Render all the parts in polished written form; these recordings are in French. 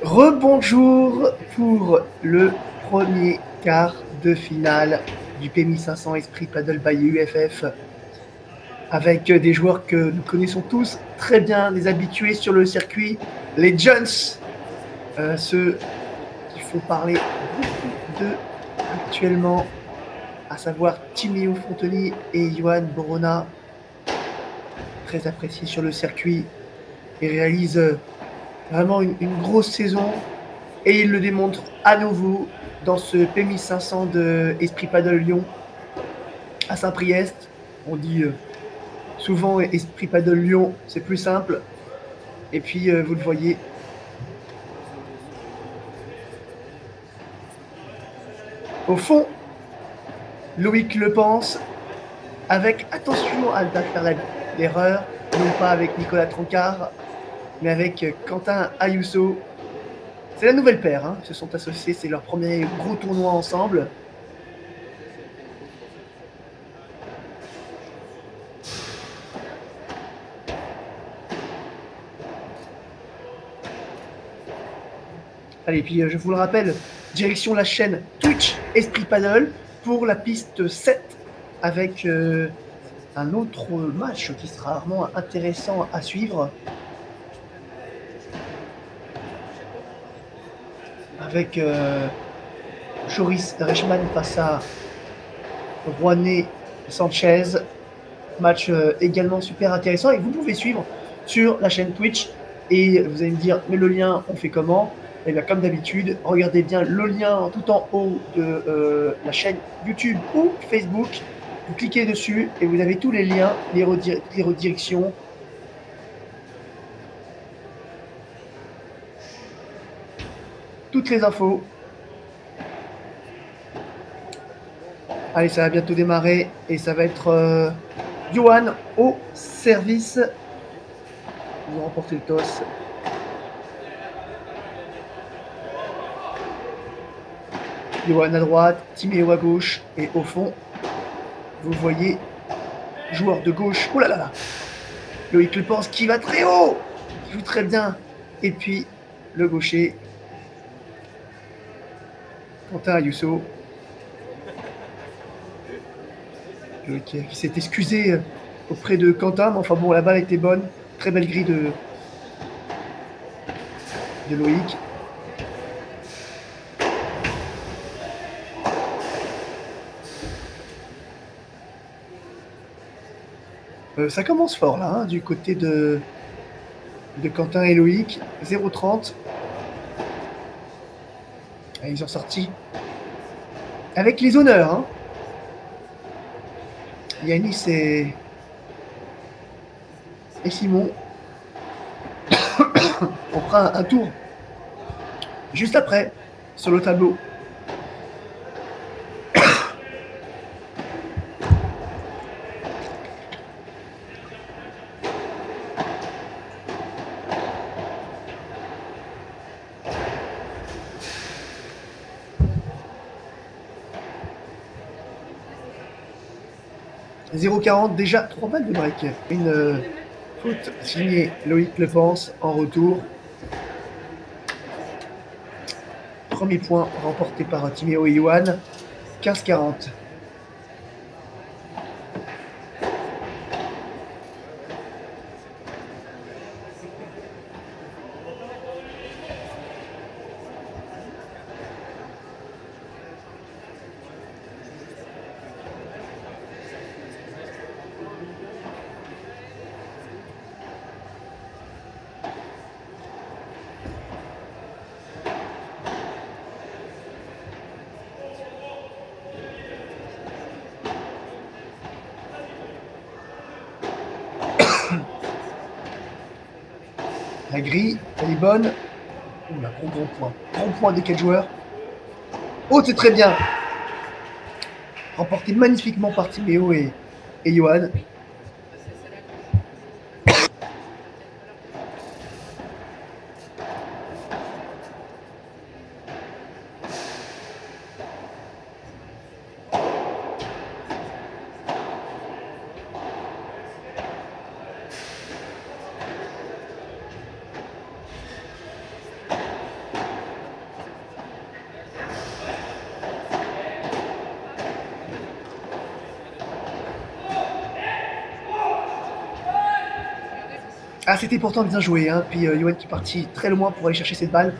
Rebonjour pour le premier quart de finale du PMI 500 Esprit Paddle by UFF avec des joueurs que nous connaissons tous très bien, des habitués sur le circuit, les Jones, ceux qui font parler beaucoup d'eux actuellement, à savoir Timéo Fontoni et Johan Borona, très appréciés sur le circuit et réalisent vraiment une grosse saison. Et il le démontre à nouveau dans ce PMI 500 de Esprit Paddle Lyon à Saint-Priest. On dit souvent Esprit Paddle Lyon, c'est plus simple. Et puis, vous le voyez. Au fond, Loïc le pense, avec attention à ne pas faire l'erreur, non pas avec Nicolas Troncard, mais avec Quentin Ayuso. C'est la nouvelle paire, hein. Ils se sont associés, c'est leur premier gros tournoi ensemble. Allez, puis je vous le rappelle, direction la chaîne Twitch Esprit Paddle pour la piste 7 avec un autre match qui sera vraiment intéressant à suivre. Avec Joris Reichmann face à Juané Sanchez. Match également super intéressant et que vous pouvez suivre sur la chaîne Twitch. Et vous allez me dire, mais le lien, on fait comment? Et bien, comme d'habitude, regardez bien le lien tout en haut de la chaîne YouTube ou Facebook. Vous cliquez dessus et vous avez tous les liens, les redirections. Toutes les infos. Allez, ça va bientôt démarrer et ça va être Johan au service. Vous remportez le toss. Johan à droite, Timéo à gauche et au fond, vous voyez joueur de gauche. Oh là là là, Loïc Le pense qui va très haut, qui joue très bien. Et puis le gaucher, Quentin Ayuso. Loïc qui s'est excusé auprès de Quentin, mais enfin bon, la balle était bonne. Très belle grille de Loïc. Ça commence fort là, hein, du côté de Quentin et Loïc. 0,30. Et ils ont sorti avec les honneurs. Hein. Yanis et Simon. On fera un tour juste après sur le tableau. « 0,40, déjà 3 balles de break. Une faute signée Loïc Le pense en retour. Premier point remporté par Timéo et Johan. 15-40. La grille, elle est bonne. Oh là, gros point. Gros point des 4 joueurs. Oh, c'est très bien. Remporté magnifiquement par Timéo et Johan. Ah, c'était pourtant bien joué, hein. Puis Yoann qui est parti très loin pour aller chercher cette balle.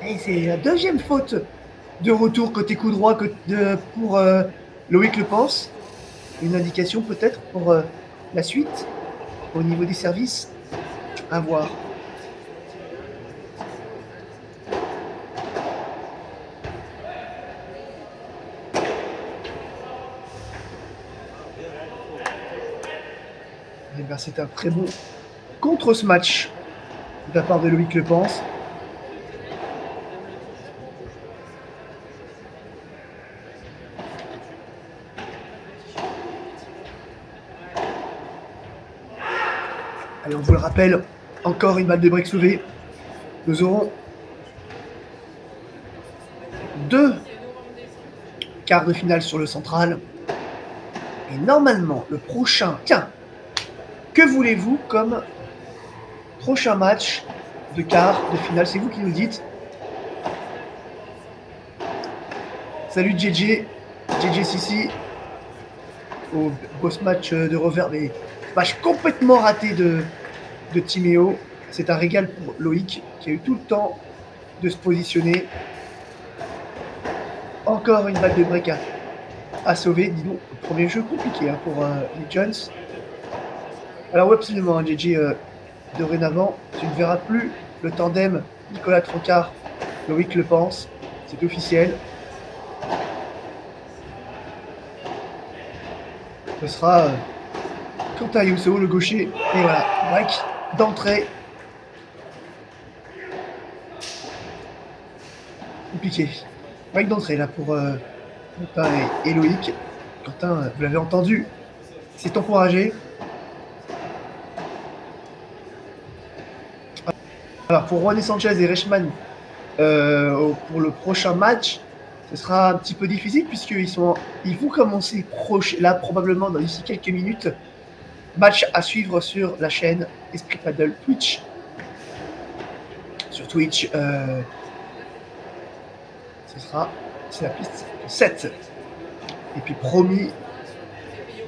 Et c'est la deuxième faute de retour côté coup droit pour Loïc Le Pense. Une indication peut-être pour la suite au niveau des services. À voir. Et ben, c'est un très bon contre ce match de la part de Loïc Le Pense. Allez, on vous le rappelle, encore une balle de break sauvée. Nous aurons 2 quarts de finale sur le central. Et normalement, le prochain... Tiens, que voulez-vous comme prochain match de quart de finale? C'est vous qui nous dites. Salut JJ, JJ Sissi. Au boss match de revers, mais match complètement raté de Timéo. C'est un régal pour Loïc qui a eu tout le temps de se positionner. Encore une balle de break à sauver. Dis donc, premier jeu compliqué hein, pour les Jones. Alors oui, absolument, hein, JJ, dorénavant, tu ne verras plus le tandem Nicolas Troncard, Loïc Le Pense. C'est officiel. Ce sera Quentin Yousso, le gaucher. Et voilà, break d'entrée. Compliqué. Break d'entrée là pour Quentin et Loïc. Quentin, vous l'avez entendu, c'est encouragé. Alors pour Juan Sanchez et Reichmann, pour le prochain match, ce sera un petit peu difficile puisqu'ils vont commencer là probablement d'ici quelques minutes. Match à suivre sur la chaîne Esprit Paddle Twitch. Sur Twitch, c'est la piste 7. Et puis promis,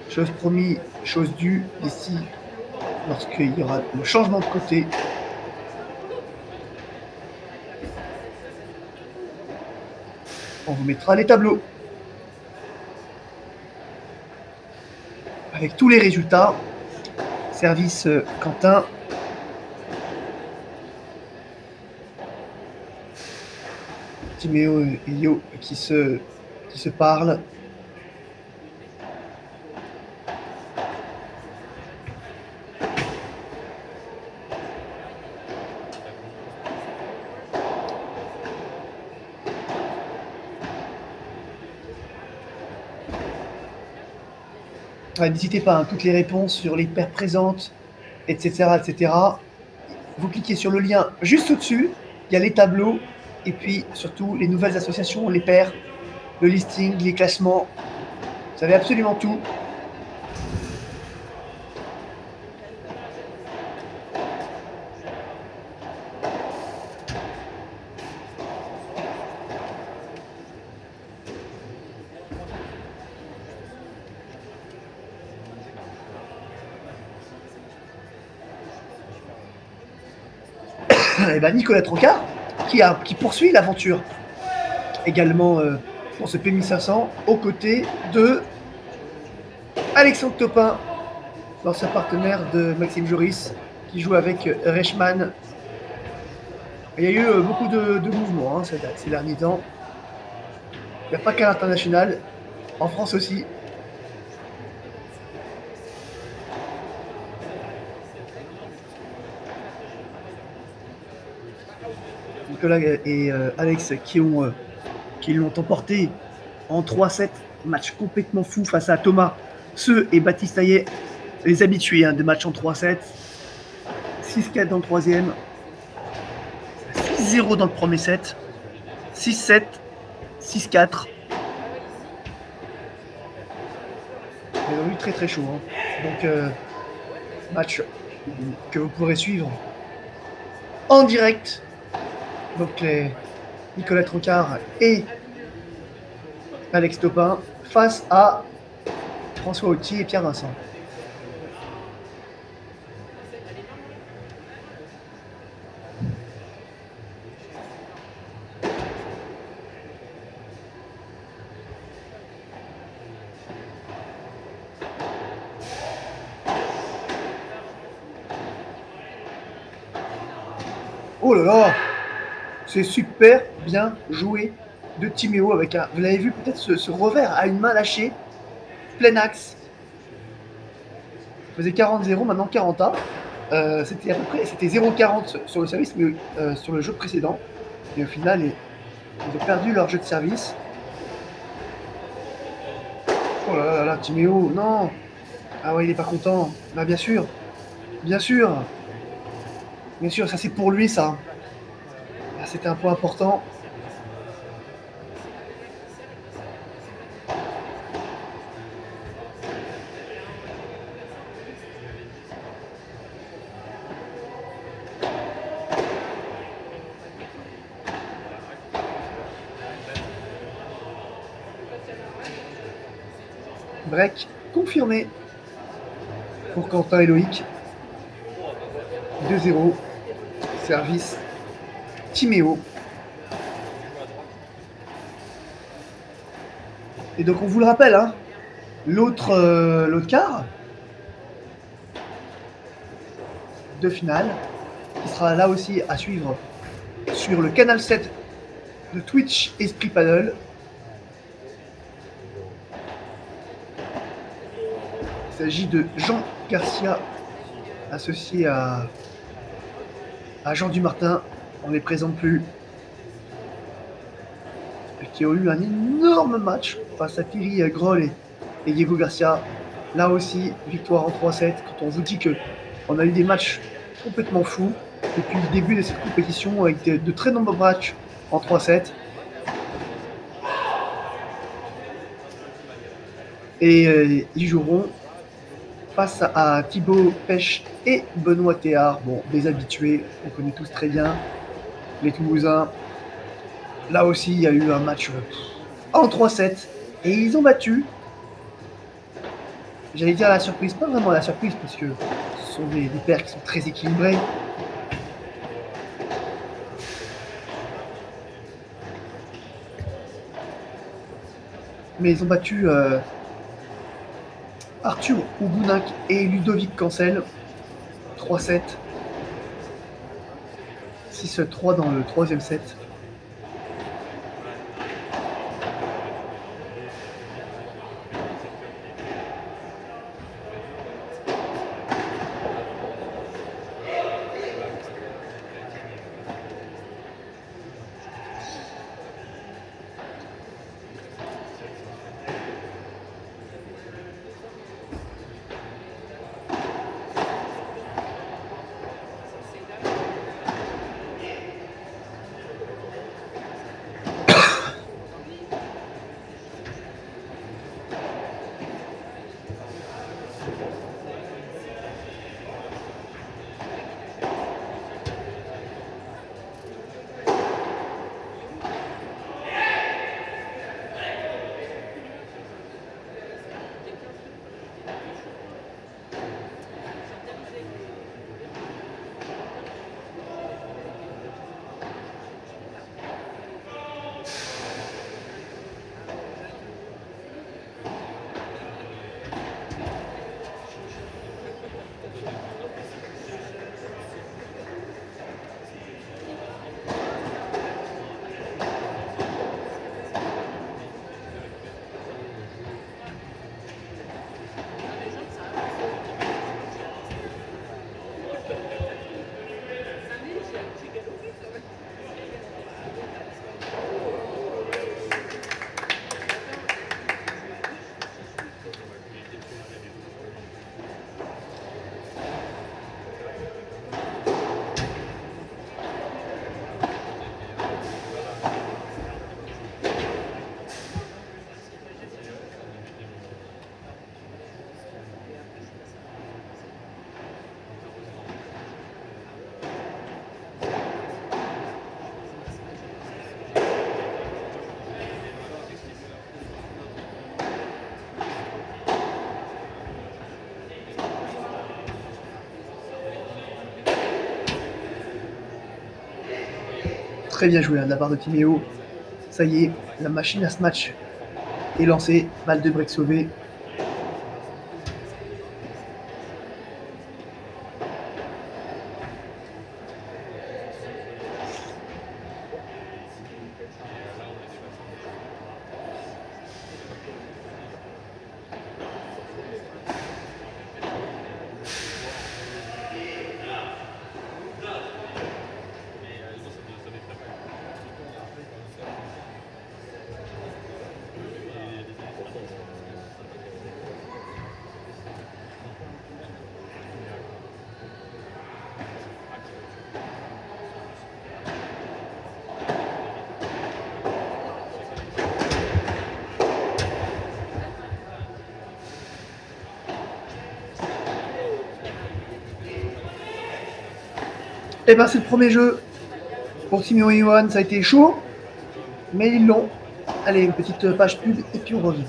chose due ici, lorsqu'il y aura le changement de côté. On vous mettra les tableaux avec tous les résultats. Service Quentin. Timéo et Yo qui se parlent. N'hésitez pas, hein, toutes les réponses sur les paires présentes, etc., etc. Vous cliquez sur le lien juste au-dessus. Il y a les tableaux et puis surtout les nouvelles associations, les paires, le listing, les classements. Vous savez absolument tout. Et ben Nicolas Troncard qui poursuit l'aventure également dans ce P1500 aux côtés de Alexandre Topin, l'ancien partenaire de Maxime Joris qui joue avec Reichmann. Il y a eu beaucoup de mouvements hein, ces derniers temps. Il n'y a pas qu'à l'international, en France aussi. Nicolas et Alex qui l'ont emporté en 3-7. Match complètement fou face à Thomas Seu et Baptiste Taillet, les habitués hein, de matchs en 3-7. 6-4 dans le troisième. 6-0 dans le premier set. 6-7. 6-4. Ils ont eu très très chaud. Hein. Donc match que vous pourrez suivre en direct. Donc Nicolas Troncard et Alex Topin face à François Autier et Pierre Vincent. Oh là là, c'est super bien joué de Timéo avec un. Vous l'avez vu peut-être ce revers à une main lâchée, plein axe. Ça faisait 40-0, maintenant 40A. C'était à peu près, c'était 0-40 sur le service, mais sur le jeu précédent. Et au final, ils ont perdu leur jeu de service. Oh là là là, Timéo, non. Ah ouais, il est pas content. Bah bien sûr, bien sûr, bien sûr, ça c'est pour lui ça. C'était un point important. Break confirmé pour Quentin et Loïc. 2-0. Service Timéo. Et donc on vous le rappelle, hein, l'autre quart de finale qui sera là aussi à suivre sur le canal 7 de Twitch Esprit Paddle. Il s'agit de Jean Garcia associé à Jean Dumartin. On ne les présente plus. Qui ont eu un énorme match face à Thierry Groll et Diego Garcia. Là aussi, victoire en 3-7. Quand on vous dit qu'on a eu des matchs complètement fous depuis le début de cette compétition avec de très nombreux matchs en 3-7. Et ils joueront face à Thibaut Pêche et Benoît Théard. Bon, des habitués, on connaît tous très bien les Toulousains. Là aussi, il y a eu un match en 3-7 et ils ont battu. J'allais dire la surprise, pas vraiment la surprise parce que ce sont des paires qui sont très équilibrées. Mais ils ont battu Arthur Ougouninck et Ludovic Cancel. 3-7. 6-3 dans le troisième set. Très bien joué de la part de Timéo. Ça y est, la machine à ce match est lancée. Balle de break sauvée. Et ben c'est le premier jeu pour Timéo et Yohan. Ça a été chaud, mais ils l'ont. Allez, une petite page pub et puis on revient.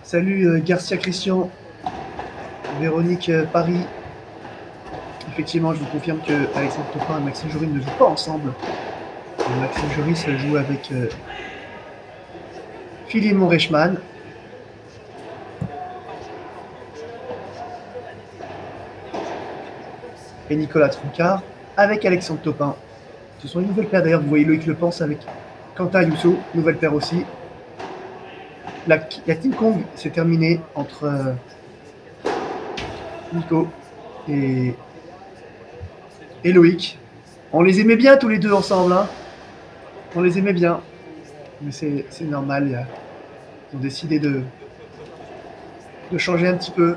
Salut Garcia Christian, Véronique Paris. Effectivement, je vous confirme que Alexandre Topin et Maxime Jory ne jouent pas ensemble. Maxime Jory se joue avec Philemon Reichmann. Et Nicolas Troncard avec Alexandre Topin. Ce sont une nouvelle paire d'ailleurs, vous voyez Loïc Le Pense avec Quentin Yousso, nouvelle paire aussi. La King Kong s'est terminée entre Nico et Loïc. On les aimait bien tous les deux ensemble, hein. On les aimait bien. Mais c'est normal, ils ont décidé de changer un petit peu.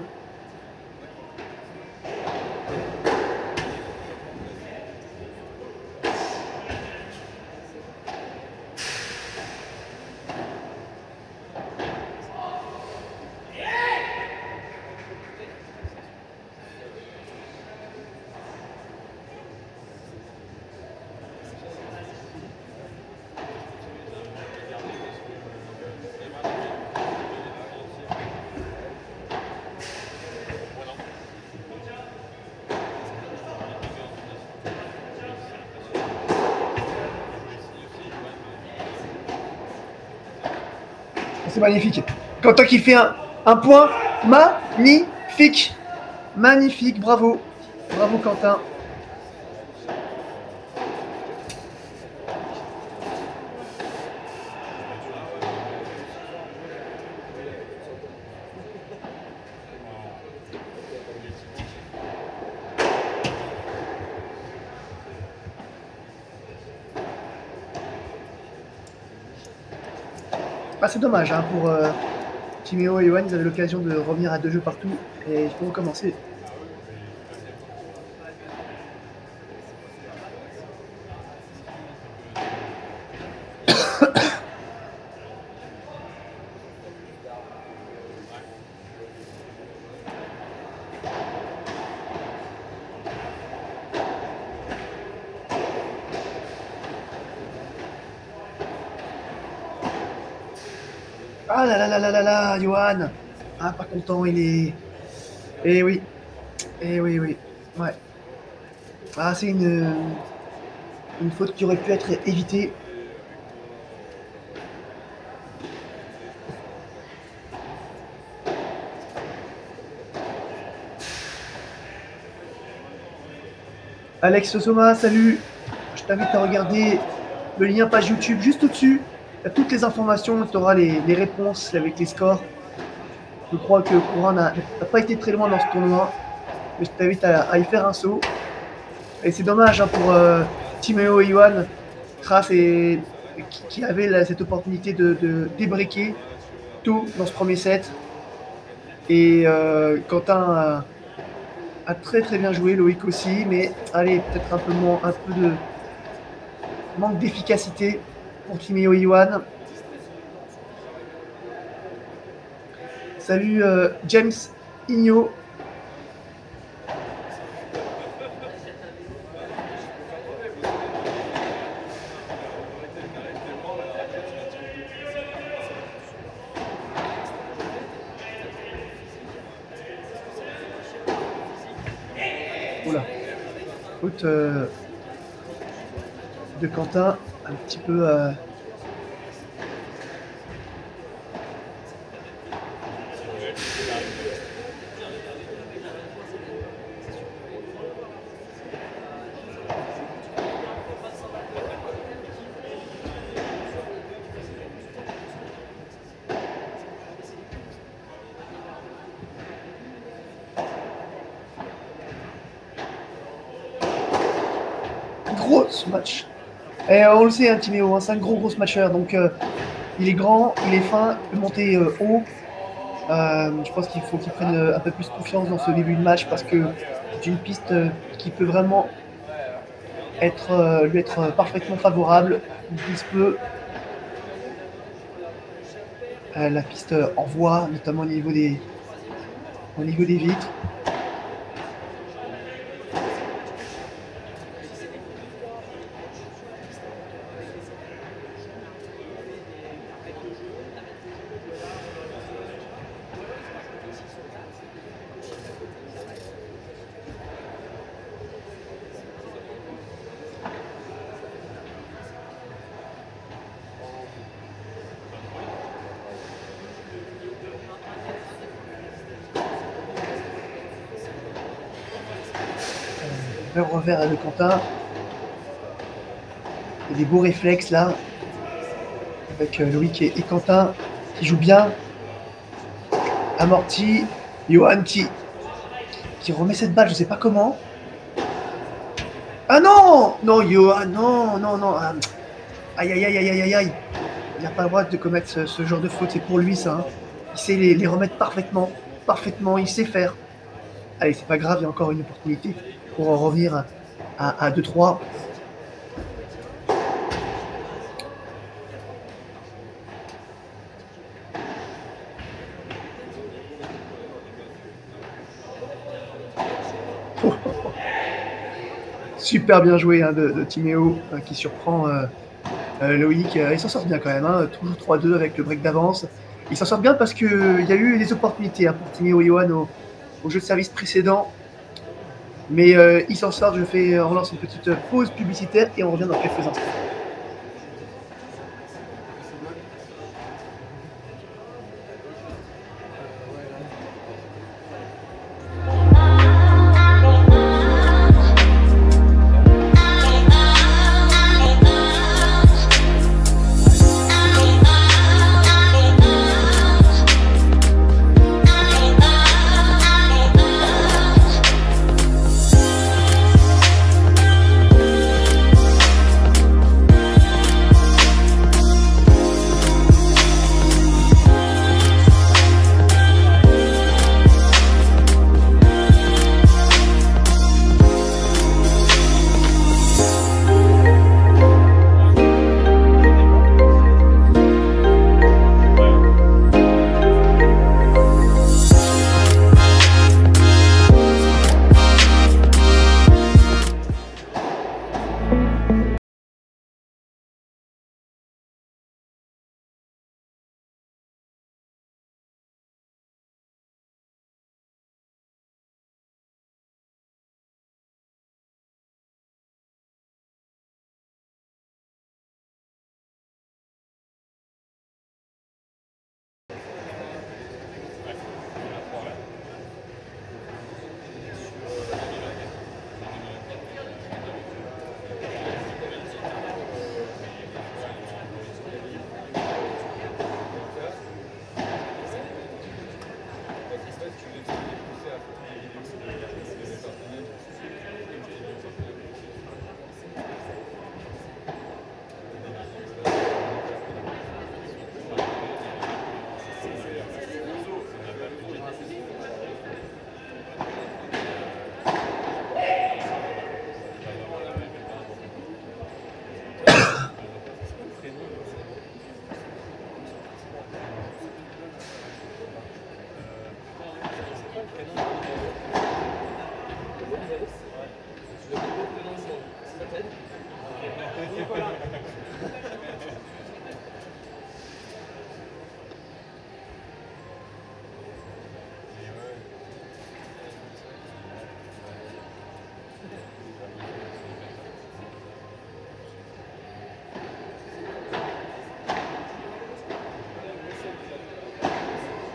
C'est magnifique. Quentin qui fait un point magnifique. Magnifique, bravo. Bravo Quentin. Ah, c'est dommage hein, pour Timéo et Yohan, ils avaient l'occasion de revenir à 2 jeux partout et il faut recommencer. Ah là là là là là là, Johan. Ah, pas content, il est. Eh oui. Eh oui, oui. Ouais. Ah, c'est une faute qui aurait pu être évitée. Alex Soma, salut. Je t'invite à regarder le lien page YouTube juste au-dessus. Tu as toutes les informations, tu auras les réponses avec les scores. Je crois que Courant n'a pas été très loin dans ce tournoi, mais je t'invite à y faire un saut. Et c'est dommage hein, pour Timéo et Yohan, qui avait cette opportunité de débriquer tout dans ce premier set. Et Quentin a très très bien joué, Loïc aussi, mais allez, peut-être un peu de manque d'efficacité pour Timéo et Yohan. Salut James Igno. Oula. Faute de Quentin, un petit peu... gros match. Et on le sait, hein, Timéo, hein, c'est un gros matcheur. Donc, il est grand, il est fin, il peut monter haut. Je pense qu'il faut qu'il prenne un peu plus confiance dans ce début de match parce que c'est une piste qui peut vraiment lui être parfaitement favorable. Il se peut. La piste envoie, notamment au niveau des vitres. Le revers de Quentin. Il y a des beaux réflexes là. Avec Loïc et Quentin qui jouent bien. Amorti. Johan qui remet cette balle, je sais pas comment. Ah non! Non, Johan, non, non, non. Aïe, aïe, aïe, aïe, aïe, aïe. Il n'a pas le droit de commettre ce genre de faute, c'est pour lui ça. Hein. Il sait les remettre parfaitement. Parfaitement, il sait faire. Allez, c'est pas grave, il y a encore une opportunité pour en revenir à 2-3. Super bien joué hein, de Timéo qui surprend Loïc. Il s'en sort bien quand même, hein, toujours 3-2 avec le break d'avance. Il s'en sort bien parce qu'il y a eu des opportunités hein, pour Timéo et Johan au jeu de service précédent. Mais il s'en sort, on lance une petite pause publicitaire et on revient dans quelques instants.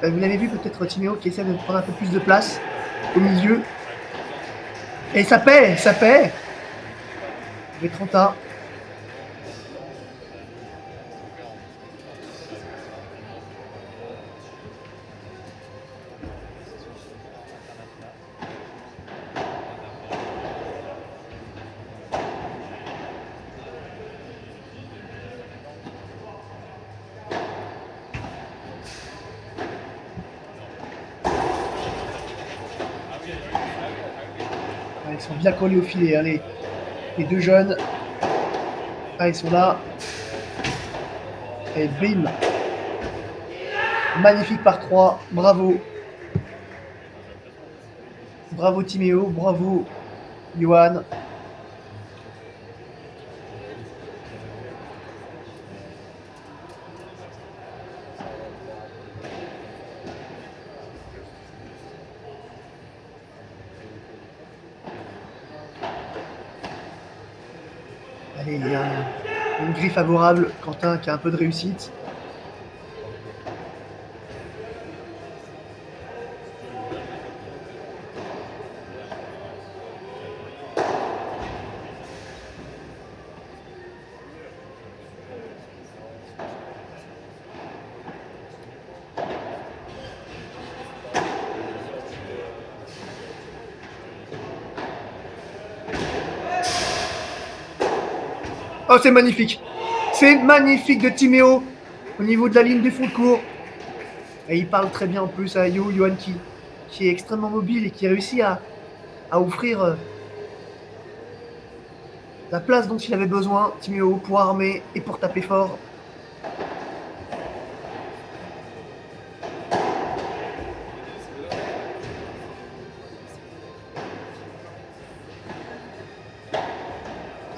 Vous l'avez vu peut-être Timéo qui essaie de prendre un peu plus de place au milieu. Et ça paie, ça paie. Vetranta. Ils sont bien collés au filet, hein, les deux jeunes. Ah, ils sont là. Et bim. Magnifique par 3. Bravo. Bravo Timéo. Bravo Johan. Allez, il y a une grille favorable. Quentin qui a un peu de réussite. Oh, c'est magnifique. C'est magnifique de Timéo au niveau de la ligne du fond de cours. Et il parle très bien en plus à Johan qui est extrêmement mobile et qui réussit à offrir la place dont il avait besoin, Timéo, pour armer et pour taper fort.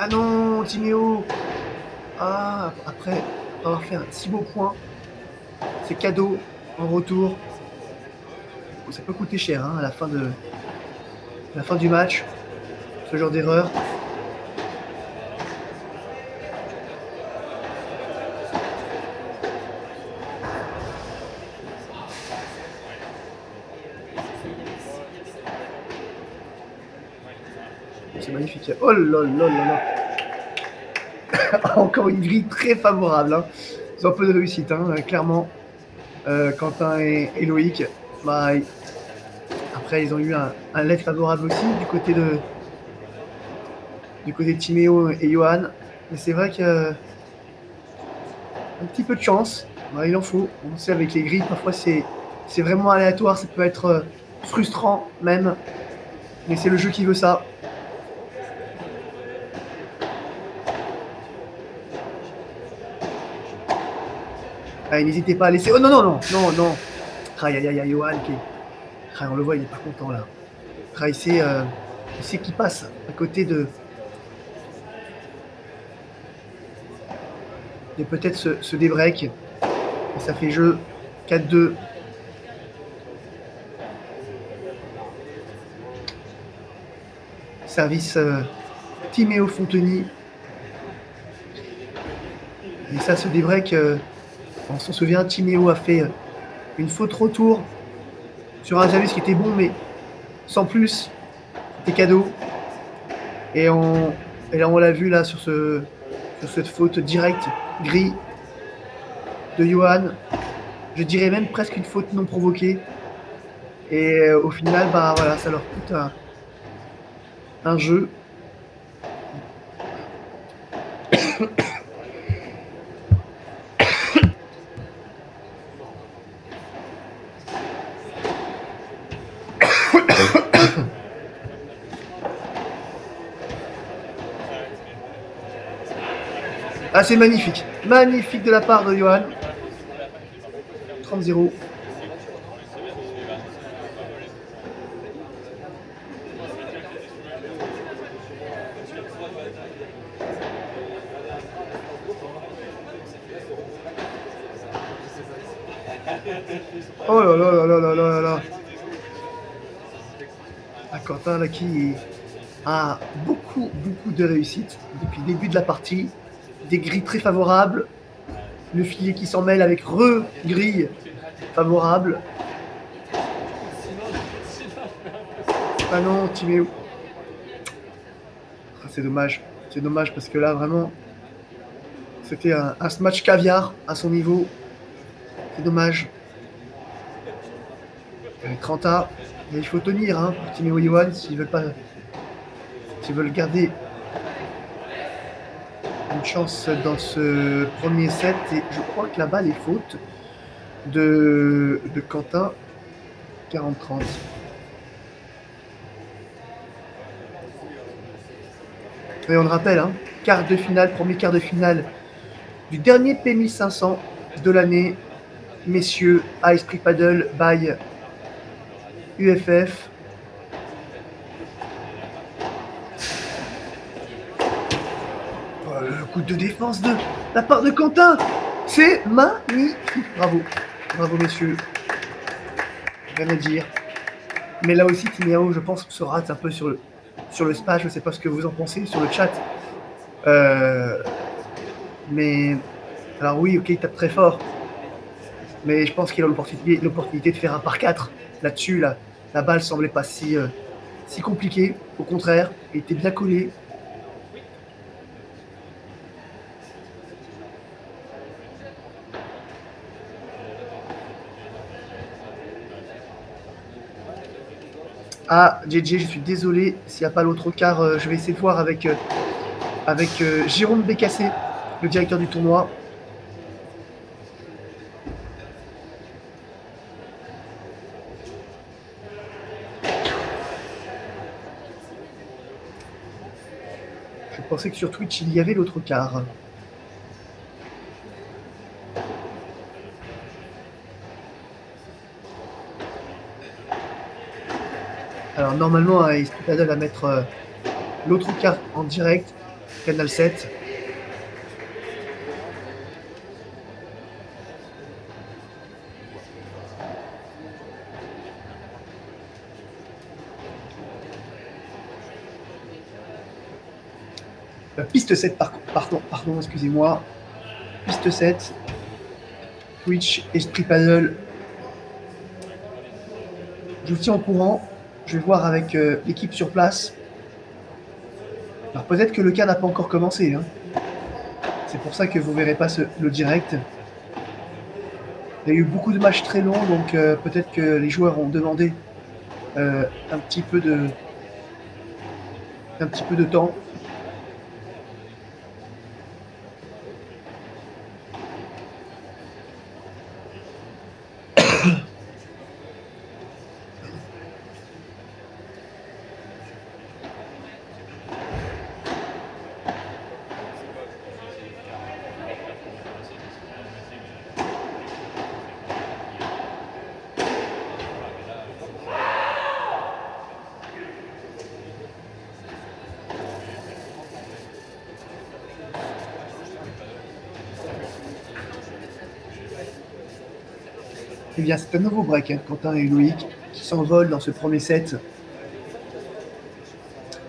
Ah non, Timéo. Ah, après avoir fait un si beau point, c'est cadeau en retour. Ça peut coûter cher hein, à la fin du match, ce genre d'erreur. C'est magnifique. Oh là là là là. Encore une grille très favorable. Hein. Ils ont un peu de réussite, hein, clairement. Quentin et Loïc. Bah, après, ils ont eu un lettre favorable aussi du côté de Timéo et Johan. Mais c'est vrai que un petit peu de chance, bah, il en faut. On sait avec les grilles, parfois c'est vraiment aléatoire, ça peut être frustrant même. Mais c'est le jeu qui veut ça. Allez, n'hésitez pas à laisser. Oh non, non, non, non, non. Aïe, aïe, aïe, Johan qui. On le voit, il est pas content là. Il sait qu'il passe à côté de peut-être ce débreak. Et ça fait jeu 4-2. Service Timéo Fonteny. Et ça, ce débreak, on s'en souvient, Timéo a fait une faute retour sur un service qui était bon, mais sans plus. C'était cadeau. Et là, on l'a vu là sur cette faute directe, gris de Johan. Je dirais même presque une faute non provoquée. Et au final, bah voilà, ça leur coûte un jeu. Ah, c'est magnifique. Magnifique de la part de Johan. 30-0. Oh là là là là là là là. Ah, Quentin là qui a beaucoup de réussite depuis le début de la partie. Des grilles très favorables. Le filet qui s'en mêle avec re-grille favorable. Ah non, Timéo. Ah, c'est dommage parce que là vraiment c'était un match caviar à son niveau. C'est dommage. 30A, il faut tenir hein, pour Timéo Iwan s'ils veulent garder une chance dans ce premier set. Et je crois que la balle est faute de Quentin. 40-30. Et on le rappelle, hein, quart de finale, premier quart de finale du dernier PMI 500 de l'année, messieurs, à Esprit Paddle by UFF. Oh, le coup de défense de la part de Quentin, c'est magnifique. Bravo messieurs. Rien à dire. Mais là aussi, Timéo, je pense, se rate un peu sur le spa. Je ne sais pas ce que vous en pensez sur le chat. Mais alors oui, ok, il tape très fort. Mais je pense qu'il a l'opportunité de faire un par 4. Là-dessus, la balle semblait pas si compliquée. Au contraire, il était bien collé. Ah, JJ, je suis désolé. S'il n'y a pas l'autre quart, je vais essayer de voir avec Jérôme Bécassé, le directeur du tournoi. Je pensais que sur Twitch, il y avait l'autre quart. Alors normalement, Esprit Paddle va mettre l'autre quart en direct, Canal 7. Piste 7, pardon, excusez-moi. Piste 7, Twitch, Esprit Paddle. Je vous tiens au courant. Je vais voir avec l'équipe sur place. Alors peut-être que le cas n'a pas encore commencé. Hein. C'est pour ça que vous ne verrez pas le direct. Il y a eu beaucoup de matchs très longs, donc peut-être que les joueurs ont demandé un petit peu de temps. Eh bien, c'est un nouveau break, hein, Quentin et Loïc, qui s'envolent dans ce premier set.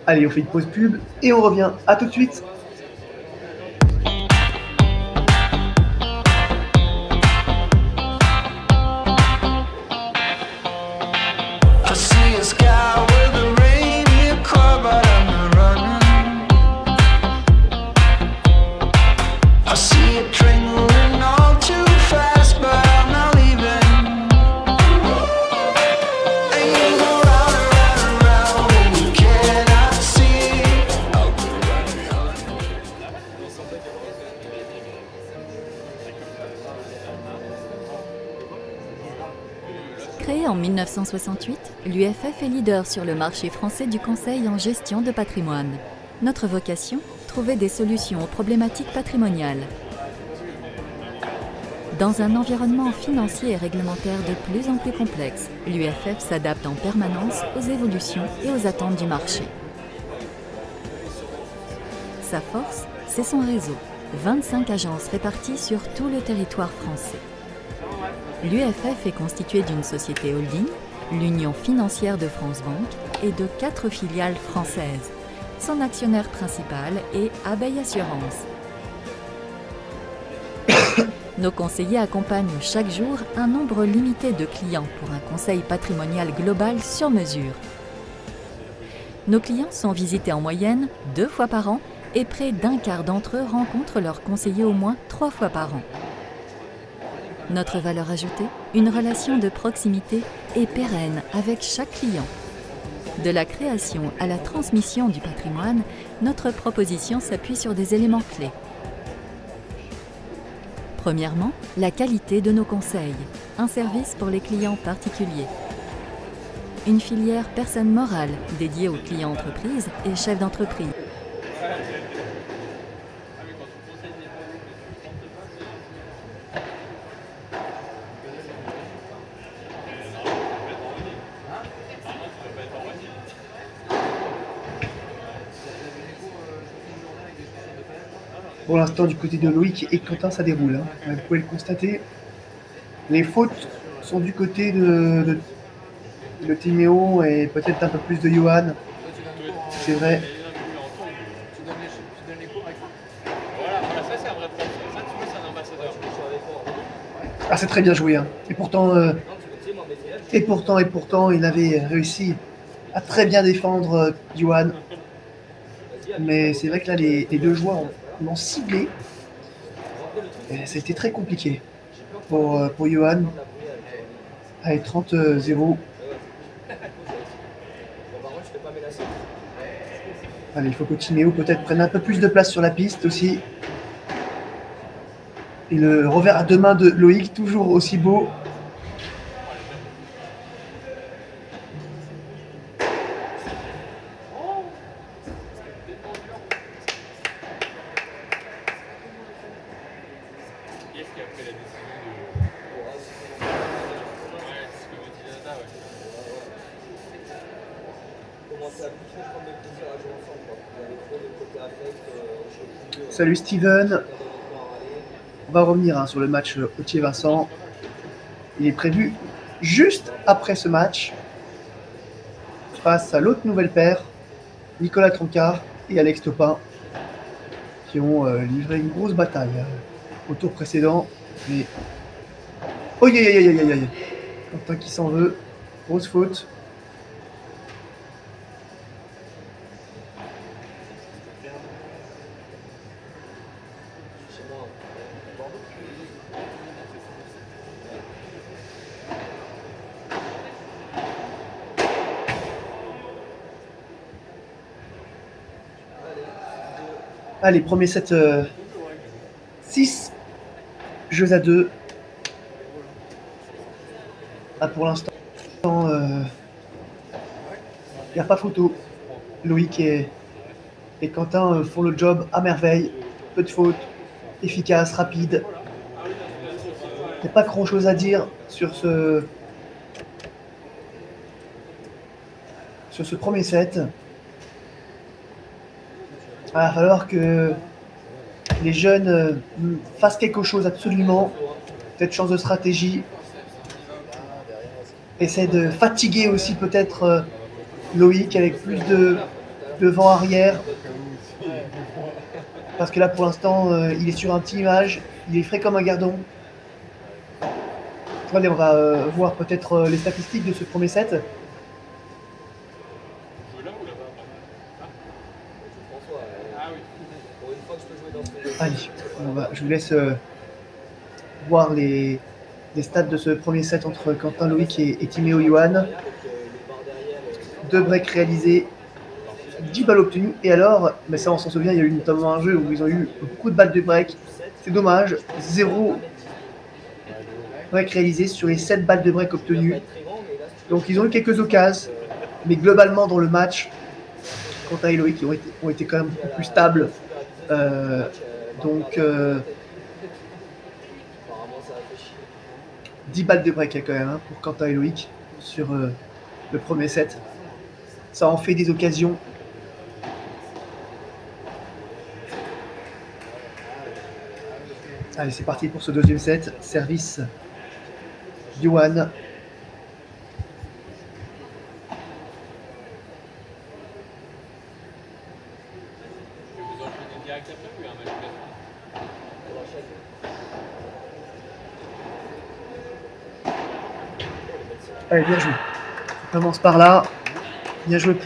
Allez, on fait une pause pub et on revient. À tout de suite. Créée en 1968, l'UFF est leader sur le marché français du conseil en gestion de patrimoine. Notre vocation, trouver des solutions aux problématiques patrimoniales. Dans un environnement financier et réglementaire de plus en plus complexe, l'UFF s'adapte en permanence aux évolutions et aux attentes du marché. Sa force, c'est son réseau. 25 agences réparties sur tout le territoire français. L'UFF est constituée d'une société holding, l'Union financière de France Banque, et de 4 filiales françaises. Son actionnaire principal est Abeille Assurance. Nos conseillers accompagnent chaque jour un nombre limité de clients pour un conseil patrimonial global sur mesure. Nos clients sont visités en moyenne 2 fois par an et près d'un quart d'entre eux rencontrent leurs conseillers au moins 3 fois par an. Notre valeur ajoutée, une relation de proximité et pérenne avec chaque client. De la création à la transmission du patrimoine, notre proposition s'appuie sur des éléments clés. Premièrement, la qualité de nos conseils, un service pour les clients particuliers. Une filière personne morale dédiée aux clients entreprises et chefs d'entreprise. Pour l'instant, du côté de Loïc et Quentin, ça déroule. Vous pouvez le constater. Les fautes sont du côté de Timéo et peut-être un peu plus de Johan. C'est vrai. Ah, c'est très bien joué. Et pourtant, il avait réussi à très bien défendre Johan. Mais c'est vrai que là, les deux joueurs l'ont ciblé. C'était très compliqué pour Johan. Allez, 30-0. Allez, il faut que Timéo peut-être prenne un peu plus de place sur la piste aussi. Et le revers à deux mains de Loïc, toujours aussi beau. Salut Steven. On va revenir sur le match Authier-Vincent. Il est prévu juste après ce match face à l'autre nouvelle paire, Nicolas Troncard et Alex Topin, qui ont livré une grosse bataille au tour précédent. Mais... Oh, Quentin qui s'en veut. Grosse faute. Allez, premier set 6 jeux à 2. Ah, pour l'instant, il n'y a pas photo. Loïc et Quentin font le job à merveille. Peu de fautes, efficace, rapide. Il n'y a pas grand chose à dire sur ce premier set. Il va falloir que les jeunes fassent quelque chose absolument. Peut-être chance de stratégie. Essaie de fatiguer aussi peut-être Loïc avec plus de vent arrière. Parce que là pour l'instant il est sur un petit nuage. Il est frais comme un gardon. Allez, on va voir peut-être les statistiques de ce premier set. Allez, je vous laisse voir les stats de ce premier set entre Quentin Loïc et Timéo Johan. 2 breaks réalisés, 10 balles obtenues. Et alors, mais ça on s'en souvient, il y a eu notamment un jeu où ils ont eu beaucoup de balles de break. C'est dommage, 0 break réalisé sur les 7 balles de break obtenues. Donc ils ont eu quelques occasions, mais globalement dans le match, Quentin et Loïc ont été quand même beaucoup plus stables. Donc 10 balles de break quand même pour Quentin et Loïc sur le premier set. Ça en fait des occasions. Allez, c'est parti pour ce deuxième set. Service Johan. Allez, bien joué. On commence par là. Bien joué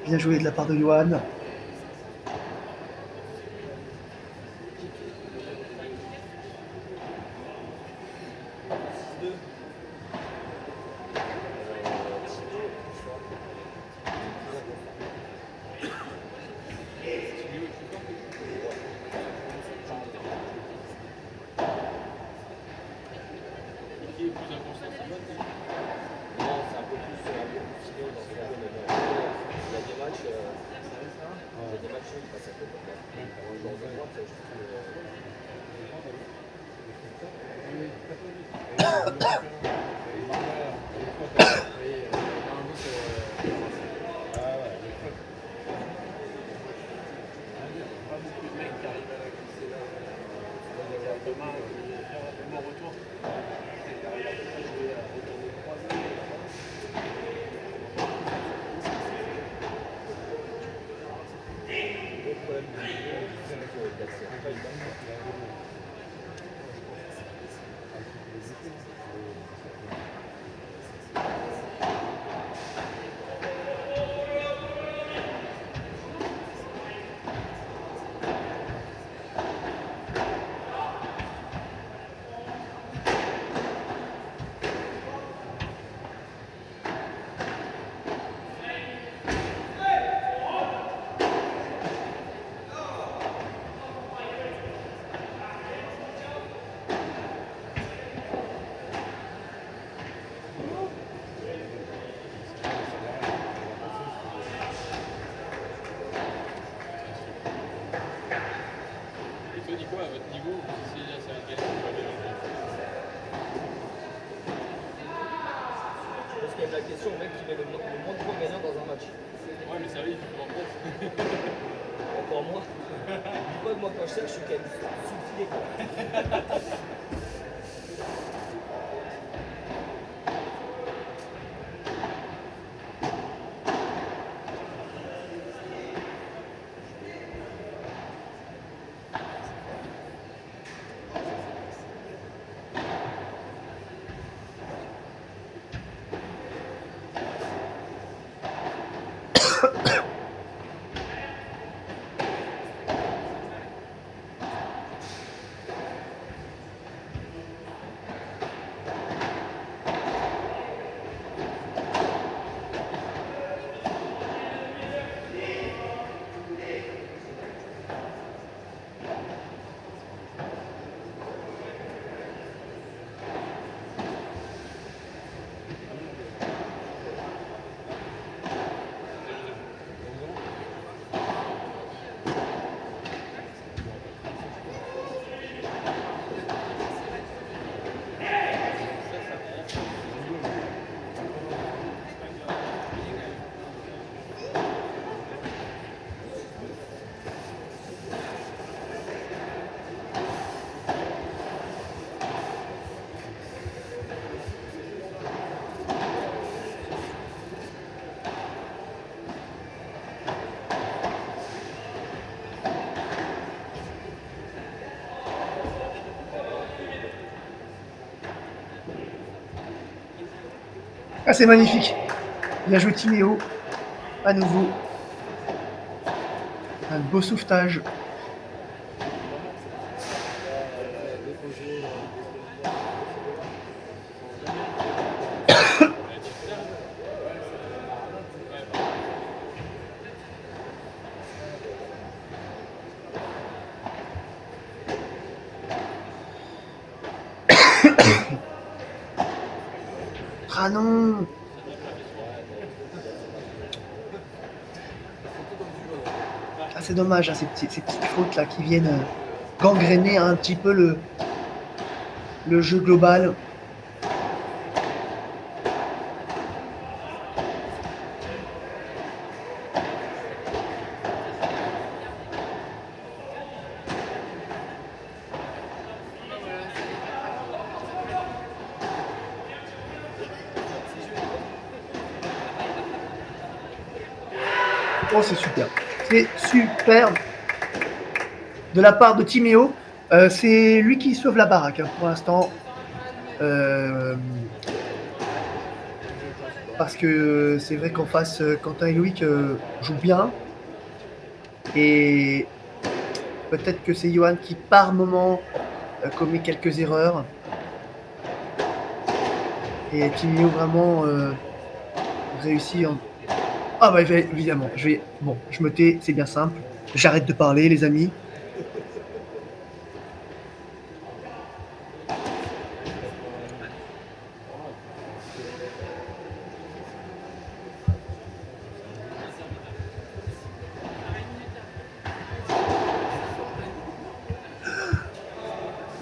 bien joué de la part de Johan. La question au mec qui met le moins de points gagnants dans un match. Ouais, mais ça va, il faut en France. Encore moi. Dis-moi que moi quand je cherche, je suis quand même sous le filet quoi. Ah, c'est magnifique. Bien joué Timéo. À nouveau. Un beau sauvetage. Ah non! Ah, c'est dommage, hein, ces petites fautes là qui viennent gangréner un petit peu le jeu global. Oh, c'est super. C'est superbe de la part de Timéo. C'est lui qui sauve la baraque hein, pour l'instant. parce que c'est vrai qu'en face, Quentin et Loïc jouent bien. Et peut-être que c'est Johan qui, par moment, commet quelques erreurs. Et Timéo vraiment réussit en... Ah bah évidemment, bon, je me tais, c'est bien simple. J'arrête de parler, les amis.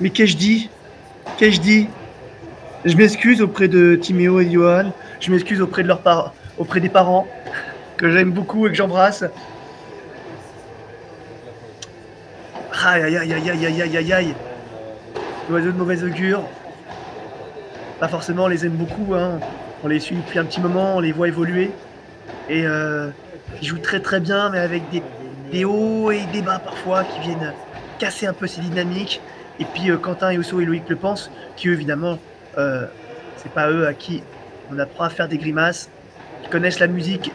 Mais qu'ai-je dit? Qu'ai-je dit? Je m'excuse auprès de Timéo et Johan. Je m'excuse auprès de auprès des parents que j'aime beaucoup et que j'embrasse. Aïe aïe aïe aïe aïe aïe aïe aïe. L'oiseau de mauvaise augure. Pas forcément, on les aime beaucoup. Hein. On les suit depuis un petit moment, on les voit évoluer. Et ils jouent très très bien, mais avec des hauts et des bas parfois qui viennent casser un peu ces dynamiques. Et puis Quentin et Osso et Loïc le pensent, qui eux, évidemment, c'est pas eux à qui on apprend à faire des grimaces, qui connaissent la musique.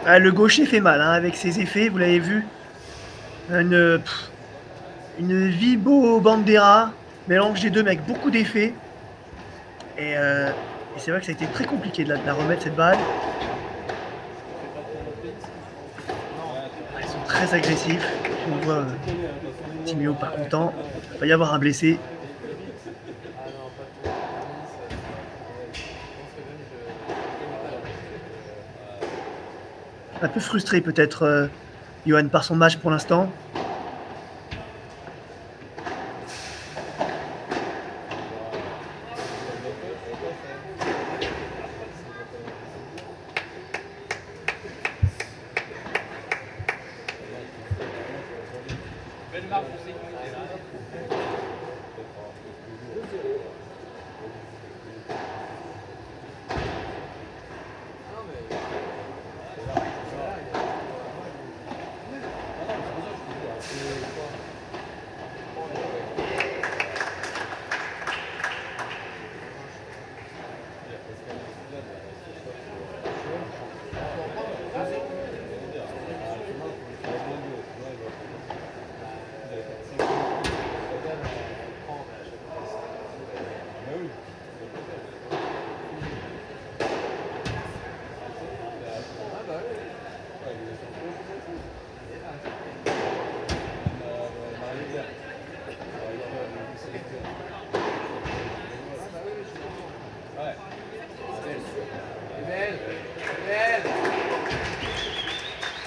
Ah, le gaucher fait mal hein, avec ses effets, vous l'avez vu. Une Vibo Bandera, mélange des deux mais avec beaucoup d'effets. Et c'est vrai que ça a été très compliqué de la remettre cette balle. Ils sont très agressifs. On voit Timéo pas content. Il va y avoir un blessé. Un peu frustré peut-être Johan par son match pour l'instant.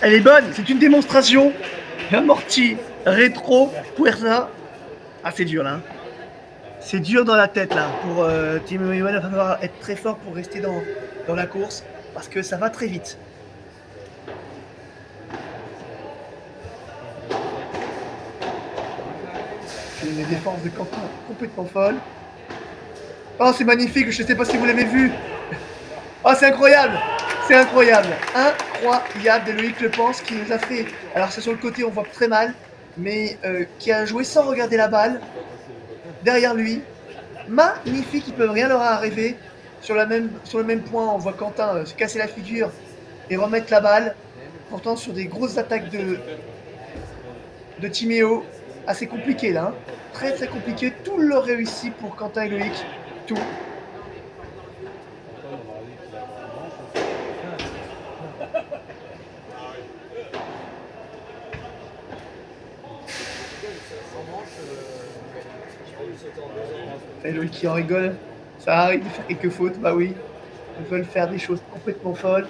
Elle est bonne, c'est une démonstration. Amorti, rétro, Puerta. Ah, c'est dur là. Hein. C'est dur dans la tête là. Pour Timéo et Johan, il va falloir être très fort pour rester dans la course parce que ça va très vite. Une défense de Quentin complètement folle. Oh, c'est magnifique, je ne sais pas si vous l'avez vu. Oh, c'est incroyable. C'est incroyable. Incroyable de Loïc Le Pense qui nous a fait... Alors, c'est sur le côté, on voit très mal, mais qui a joué sans regarder la balle. Derrière lui. Magnifique, ils ne peuvent rien leur arriver. Sur le même point, on voit Quentin se casser la figure et remettre la balle. Pourtant, sur des grosses attaques de Timéo. Assez compliqué là. Hein. Très très compliqué. Tout leur réussit pour Quentin et Loïc. Tout. Et Loïc qui en rigole. Ça arrive de faire quelques fautes. Bah oui. Ils veulent faire des choses complètement folles.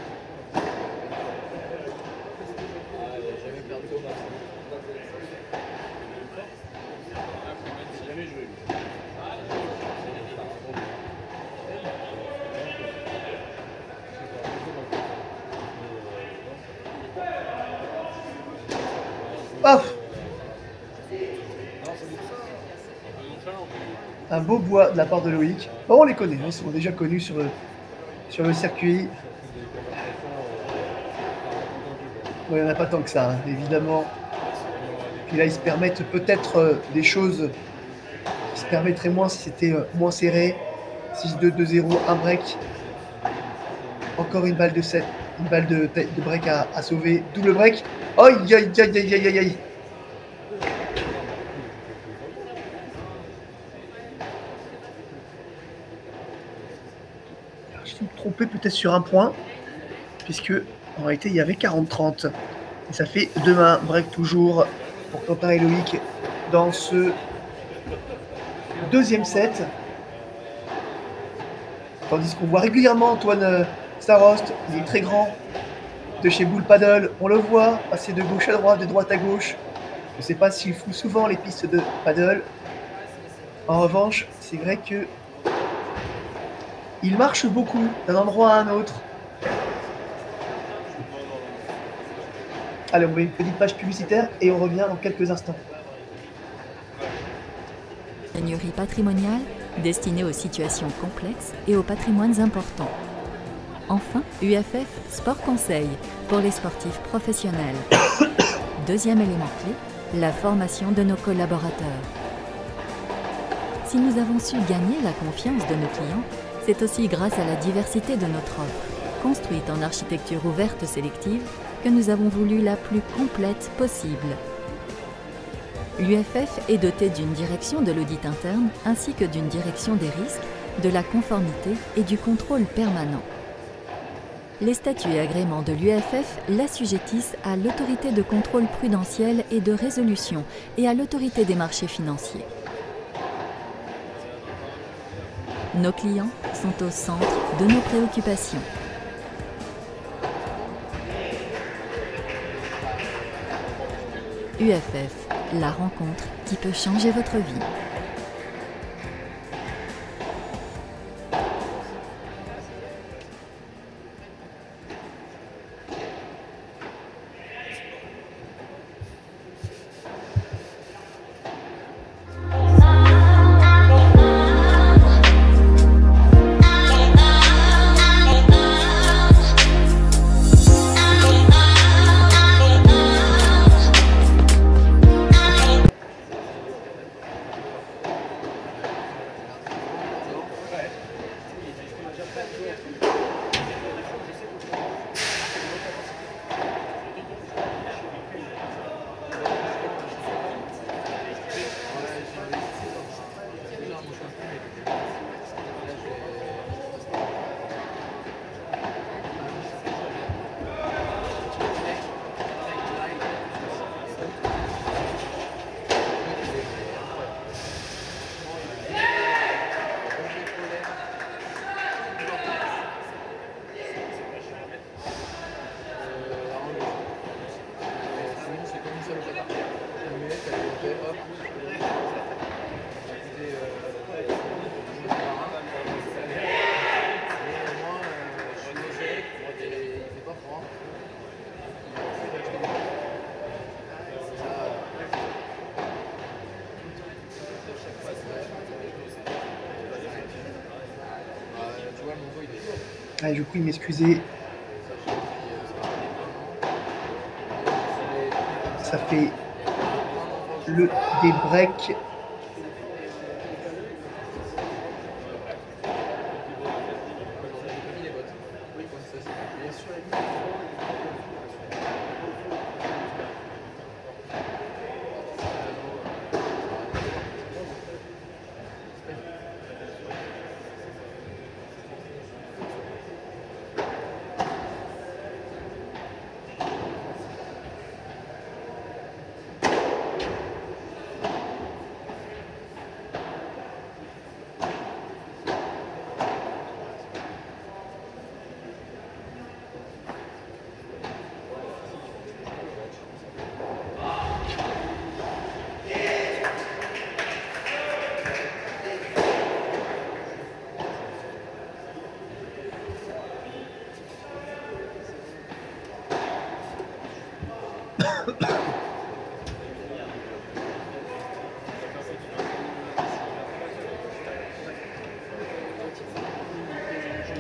un beau bois de la part de Loïc. Bon, on les connaît, hein, ils sont déjà connus sur le circuit. Bon, il n'y en a pas tant que ça, hein, évidemment. Puis là, ils se permettent peut-être des choses qui se permettraient moins si c'était moins serré. 6-2, 2-0, un break. Encore une balle de 7, une balle de break à sauver. Double break. Aïe, aïe, aïe, aïe, aïe, aïe. Je suis trompé peut-être sur un point, puisque en réalité il y avait 40-30. Et ça fait 2-1, break toujours pour Quentin et Loïc dans ce deuxième set. Tandis qu'on voit régulièrement Antoine Starost, il est très grand, de chez Bull Paddle. On le voit passer de gauche à droite, de droite à gauche. Je ne sais pas s'il fout souvent les pistes de paddle. En revanche, c'est vrai que il marche beaucoup d'un endroit à un autre. Allez, on met une petite page publicitaire et on revient dans quelques instants. Ingénierie patrimoniale destinée aux situations complexes et aux patrimoines importants. Enfin, UFF Sport Conseil pour les sportifs professionnels. Deuxième élément clé, la formation de nos collaborateurs. Si nous avons su gagner la confiance de nos clients, c'est aussi grâce à la diversité de notre offre, construite en architecture ouverte sélective, que nous avons voulu la plus complète possible. L'UFF est doté d'une direction de l'audit interne ainsi que d'une direction des risques, de la conformité et du contrôle permanent. Les statuts et agréments de l'UFF l'assujettissent à l'autorité de contrôle prudentiel et de résolution et à l'autorité des marchés financiers. Nos clients sont au centre de nos préoccupations. UFF, la rencontre qui peut changer votre vie. Ah, du coup, il m'excusait. Ça fait le des breaks.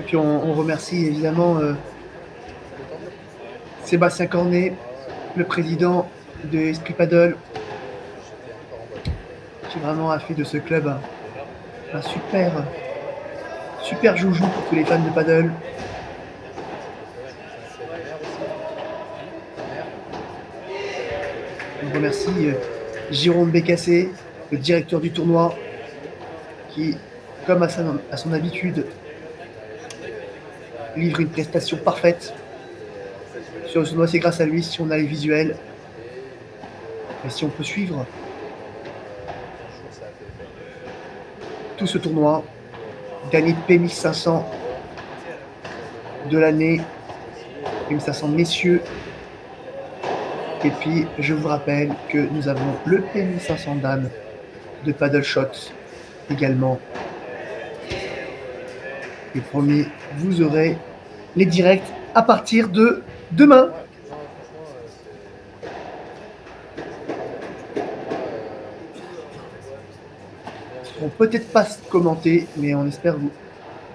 puis on remercie évidemment Sébastien Cornet, le président de Esprit Paddle, qui vraiment a fait de ce club un super joujou pour tous les fans de paddle. On remercie Jérôme Bécassé, le directeur du tournoi, qui, comme à son habitude, livre une prestation parfaite. Sur le tournoi, c'est grâce à lui si on a les visuels et si on peut suivre tout ce tournoi. Gagné P1500 de l'année, P1500 messieurs. Et puis, je vous rappelle que nous avons le P1500 dames de paddle shot également. Et promis, vous aurez les directs à partir de demain. Ils seront peut-être pas commentés, mais on espère vous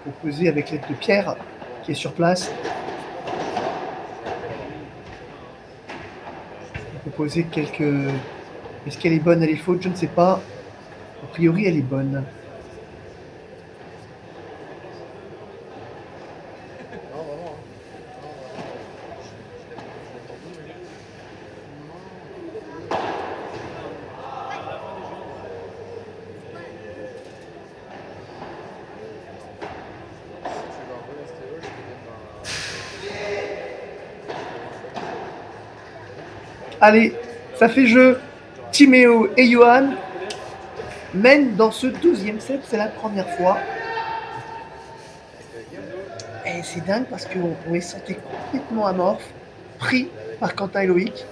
proposer avec l'aide de Pierre qui est sur place. Proposer quelques... Est-ce qu'elle est bonne, elle est faute? Je ne sais pas. A priori, elle est bonne. Allez, ça fait jeu. Timéo et Johan mènent dans ce 12e set. C'est la première fois. Et c'est dingue parce qu'on les sentait complètement amorphes, pris par Quentin et Loïc.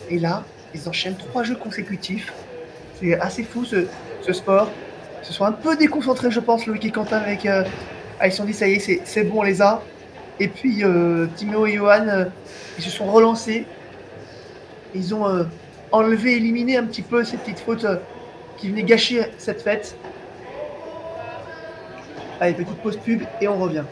Et là, ils enchaînent 3 jeux consécutifs. C'est assez fou ce sport. Ils se sont un peu déconcentrés, je pense, Loïc et Quentin, avec ils se sont dit, ça y est, c'est bon, on les a. Et puis, Timéo et Johan, ils se sont relancés. Ils ont enlevé, éliminé un petit peu ces petites fautes qui venaient gâcher cette fête. Allez, petite pause pub et on revient.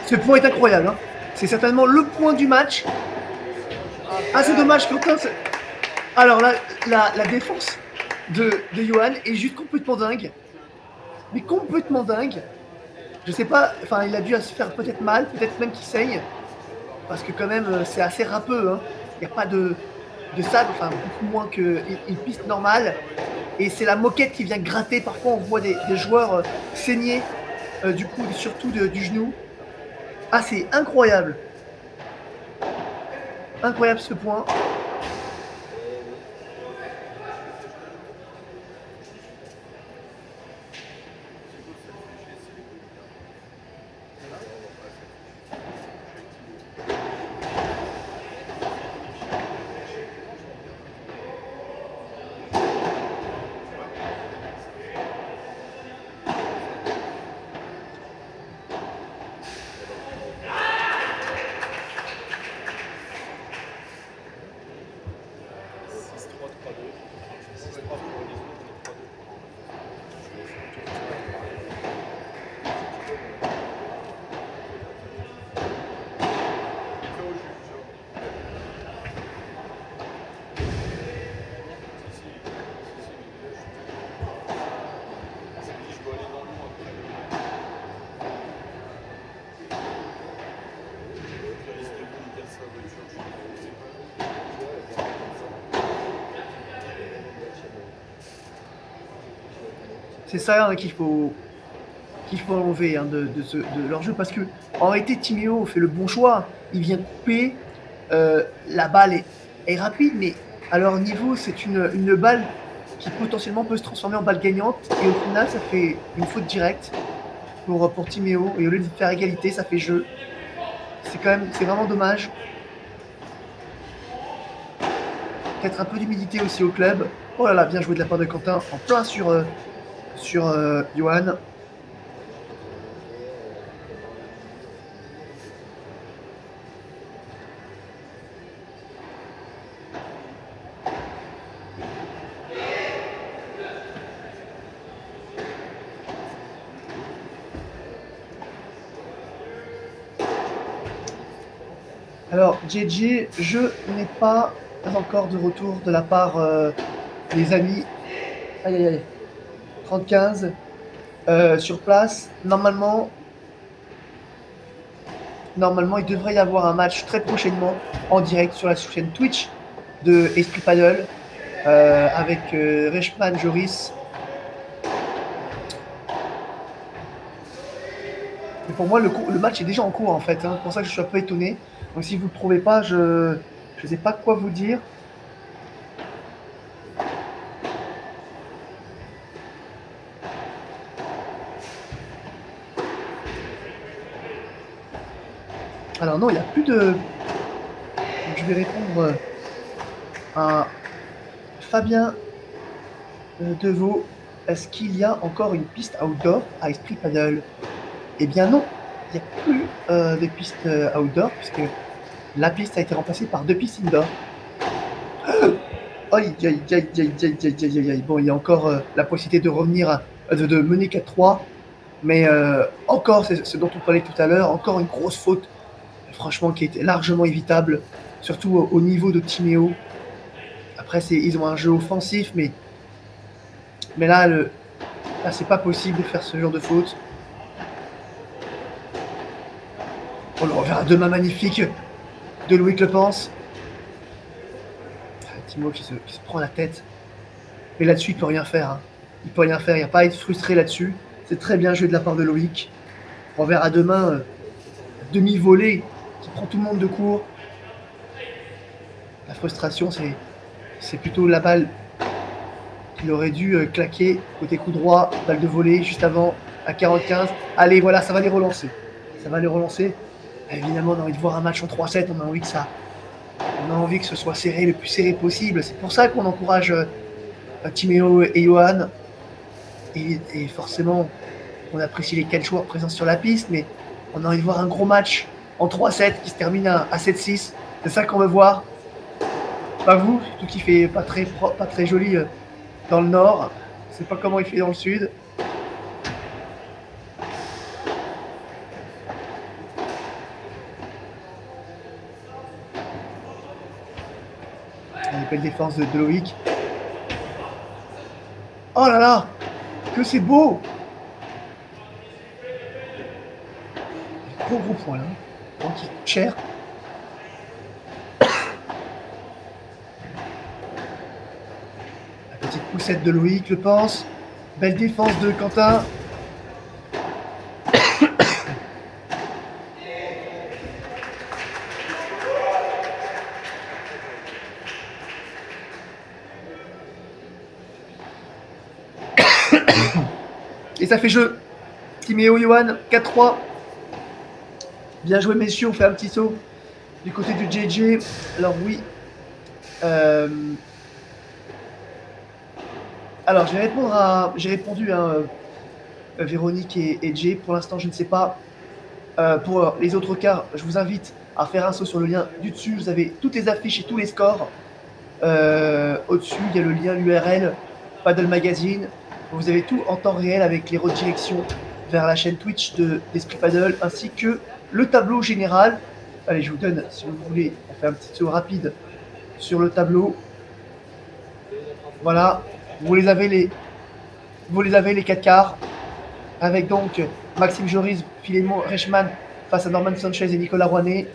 Ce point est incroyable. Hein. C'est certainement le point du match. Ah, c'est dommage, Quentin. Alors, la défense de Johan est juste complètement dingue. Mais complètement dingue. Je sais pas, enfin, il a dû se faire peut-être mal, peut-être même qu'il saigne. Parce que quand même, c'est assez râpeux. Hein. Il n'y a pas de sable, enfin, beaucoup moins qu'une piste normale. Et c'est la moquette qui vient gratter. Parfois, on voit des joueurs saigner du coup, surtout du genou. Ah, c'est incroyable. Incroyable ce point. C'est ça hein, qu'il faut enlever hein, de leur jeu parce que en réalité Timéo fait le bon choix. Il vient couper, la balle est rapide, mais à leur niveau c'est une balle qui potentiellement peut se transformer en balle gagnante et au final ça fait une faute directe pour Timéo et au lieu de faire égalité ça fait jeu. C'est vraiment dommage. Peut-être un peu d'humidité aussi au club. Oh là là, bien joué de la part de Quentin en plein sur Johan. Alors, JJ, je n'ai pas encore de retour de la part des amis. Aïe aïe aïe. 30-15 sur place. Normalement, il devrait y avoir un match très prochainement en direct sur la chaîne Twitch de Esprit Paddle avec Reichmann, Joris. Et pour moi, le match est déjà en cours en fait. Hein. C'est pour ça que je suis un peu étonné. Donc si vous ne le trouvez pas, je ne sais pas quoi vous dire. Alors non, il n'y a plus de... Donc, je vais répondre à Fabien Deveau. Est-ce qu'il y a encore une piste outdoor à Esprit Paddle? Eh bien non, il n'y a plus de piste outdoor puisque la piste a été remplacée par 2 pistes indoor. Aïe, aïe, aïe, aïe, aïe, aïe, aïe, aïe. Bon, il y a encore la possibilité de revenir, de mener 4-3. Mais encore, c'est ce dont on parlait tout à l'heure, encore une grosse faute, franchement, qui était largement évitable, surtout au niveau de Timéo. Après, ils ont un jeu offensif, mais là, c'est pas possible de faire ce genre de faute. On le reverra demain magnifique de Loïc Le Pense. Timo qui se prend la tête. Mais là-dessus, il peut rien faire. Hein. Il peut rien faire. Il n'y a pas à être frustré là-dessus. C'est très bien joué de la part de Loïc. On verra demain demi-volée qui prend tout le monde de court. La frustration, c'est plutôt la balle qu'il aurait dû claquer côté coup droit. Balle de volée juste avant à 45. Allez, voilà, ça va les relancer. Ça va les relancer. Évidemment, on a envie de voir un match en 3-7. On a envie que ce soit serré, le plus serré possible. C'est pour ça qu'on encourage Timéo et Johan. Et forcément, on apprécie les 4 joueurs présents sur la piste, mais on a envie de voir un gros match en 3-7 qui se termine à 7-6. C'est ça qu'on veut voir. Pas vous, tout qui fait pas très joli dans le nord. Je sais pas comment il fait dans le sud. Une belle défense de Loïc. Oh là là, que c'est beau! Gros point là. Donc il coûte cher. La petite poussette de Loïc, je pense. Belle défense de Quentin. Et ça fait jeu. Timéo, Johan, 4-3. Bien joué, messieurs. On fait un petit saut du côté du JJ. Alors, oui. Alors, j'ai répondu à Véronique et Jay. Pour l'instant, je ne sais pas. Pour les autres cas, je vous invite à faire un saut sur le lien du dessus. Vous avez toutes les affiches et tous les scores. Au-dessus, il y a le lien, l'URL, Paddle Magazine. Vous avez tout en temps réel avec les redirections vers la chaîne Twitch d'Esprit Paddle ainsi que le tableau général. Allez, je vous donne, si vous voulez, on fait un petit saut rapide sur le tableau. Voilà, vous les avez les 4 quarts avec donc Maxime Joris, Philémon Reichmann face à Norman Sanchez et Nicolas Rouanet.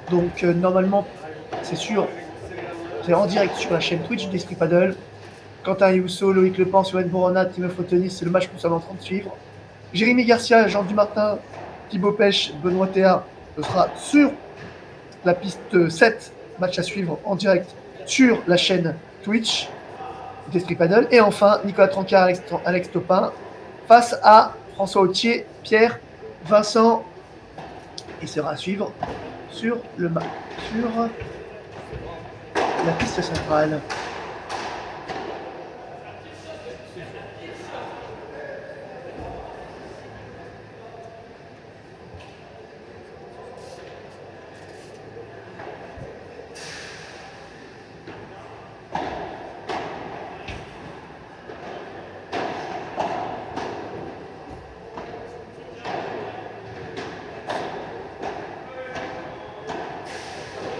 Donc normalement, c'est sûr, c'est en direct sur la chaîne Twitch d'Esprit Paddle. Quentin Yousso, Loïc Lepens, Yoann Borona, Timothée Fotonis, c'est le match que nous sommes en train de suivre. Jérémy Garcia, Jean Dumartin, Thibaut Pêche, Benoît Théa, ce sera sur la piste 7, match à suivre en direct sur la chaîne Twitch d'Esprit Paddle. Et enfin, Nicolas Trancard, Alex Topin, face à François Autier, Pierre, Vincent, et sera à suivre sur la piste centrale.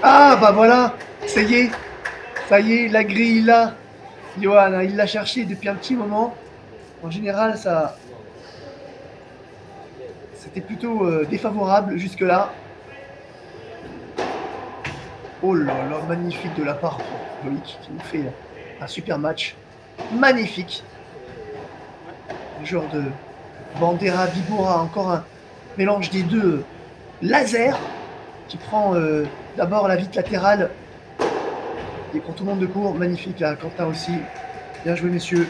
Ah bah voilà, ça y est, la grille là. Johan, hein, il l'a cherché depuis un petit moment. En général, c'était plutôt défavorable jusque-là. Oh là là, magnifique de la part de Loïc qui nous fait un super match. Magnifique. Le genre de Bandera, Vibora, encore un mélange des deux laser qui prend d'abord la vitre latérale et prend tout le monde de court. Magnifique là, Quentin aussi. Bien joué messieurs.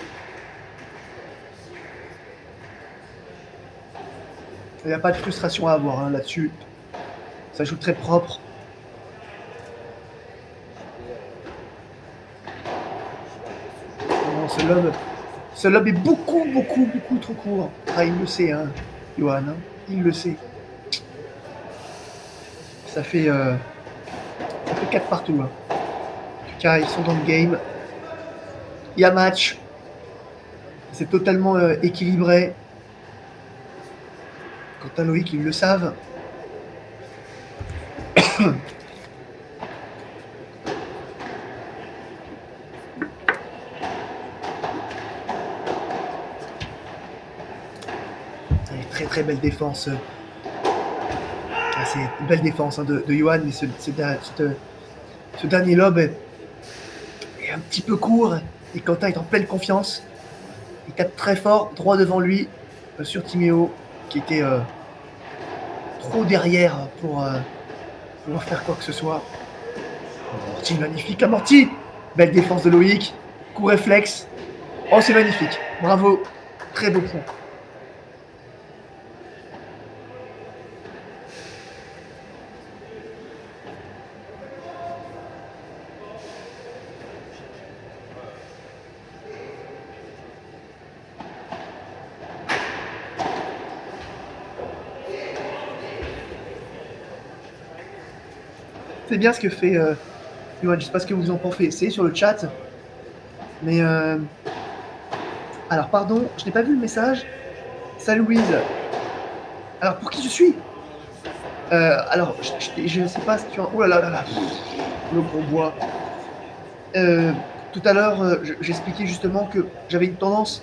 Il n'y a pas de frustration à avoir hein, là-dessus. Ça joue très propre. Bon, ce lob est beaucoup trop court. Ah, il le sait, hein, Johan. Hein, il le sait. Ça fait 4 partout. Hein. En tout cas, ils sont dans le game. Il y a match. C'est totalement équilibré. Quentin, Loïc, ils le savent. Très belle défense. C'est une belle défense hein, de Johan, mais ce dernier lob est un petit peu court et Quentin est en pleine confiance. Il tape très fort, droit devant lui, sur Timéo, qui était trop derrière pour pouvoir faire quoi que ce soit. Amorti, magnifique, amorti. Belle défense de Loïc, coup réflexe. Oh, c'est magnifique, bravo, très beau point. C'est bien ce que fait Johan, je sais pas ce que vous en pensez, c'est sur le chat. Mais alors pardon, je n'ai pas vu le message. Salut Louise. Alors pour qui je suis alors je ne sais pas si tu as... Oh là là là là, le gros bois. Tout à l'heure, j'expliquais justement que j'avais une tendance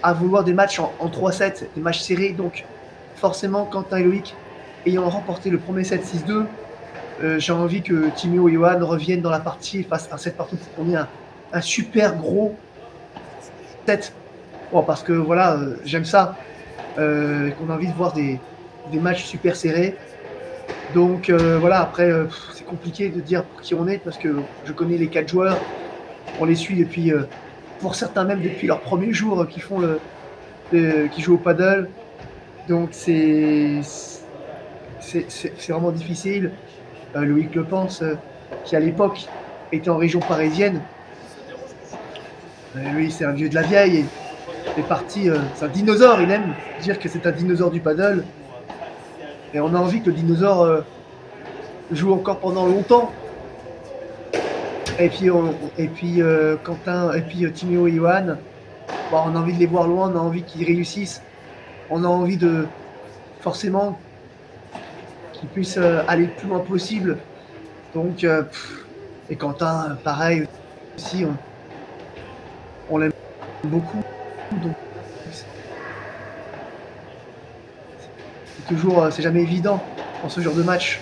à vouloir des matchs en 3-7, des matchs serrés. Donc forcément, Quentin et Loïc ayant remporté le premier set 6-2, j'ai envie que Timéo et Johan reviennent dans la partie et fassent un set partout pour qu'on ait un super gros set. Bon, parce que voilà, j'aime ça. Qu'on a envie de voir des matchs super serrés. Donc voilà, après, c'est compliqué de dire pour qui on est parce que je connais les 4 joueurs. On les suit depuis, pour certains même depuis leur premier jour qui font qui jouent au paddle. Donc c'est vraiment difficile. Loïc Lepens, qui à l'époque était en région parisienne. Lui, c'est un vieux de la vieille. Et est parti, c'est un dinosaure. Il aime dire que c'est un dinosaure du paddle. Et on a envie que le dinosaure joue encore pendant longtemps. Et puis Quentin, et puis Timéo et Johan, bon, on a envie de les voir loin, on a envie qu'ils réussissent. On a envie de forcément qu'ils puissent aller le plus loin possible. Donc, et Quentin, pareil aussi, on l'aime beaucoup. Donc, c'est toujours, c'est jamais évident dans ce genre de match.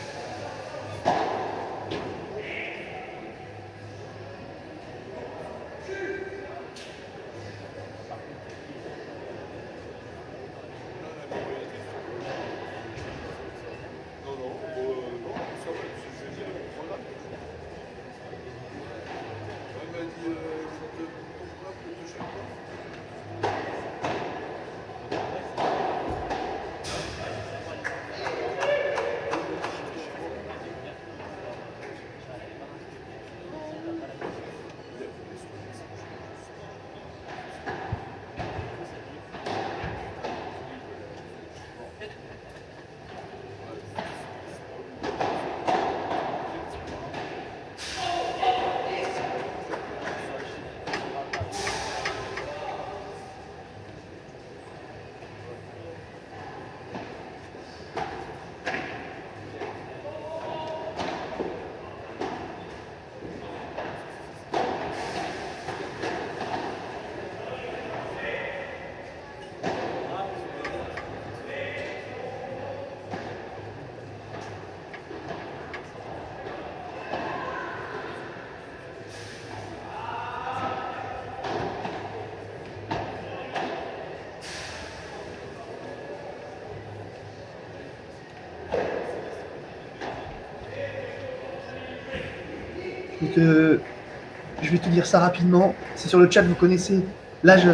Donc, je vais te dire ça rapidement. Si sur le chat vous connaissez l'âge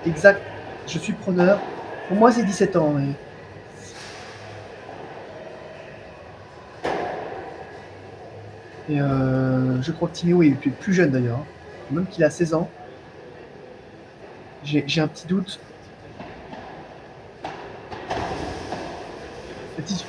exact, je suis preneur. Pour moi, c'est 17 ans. Mais... Et je crois que Timéo est plus jeune d'ailleurs. Hein. Même qu'il a 16 ans. J'ai un petit doute. Petit...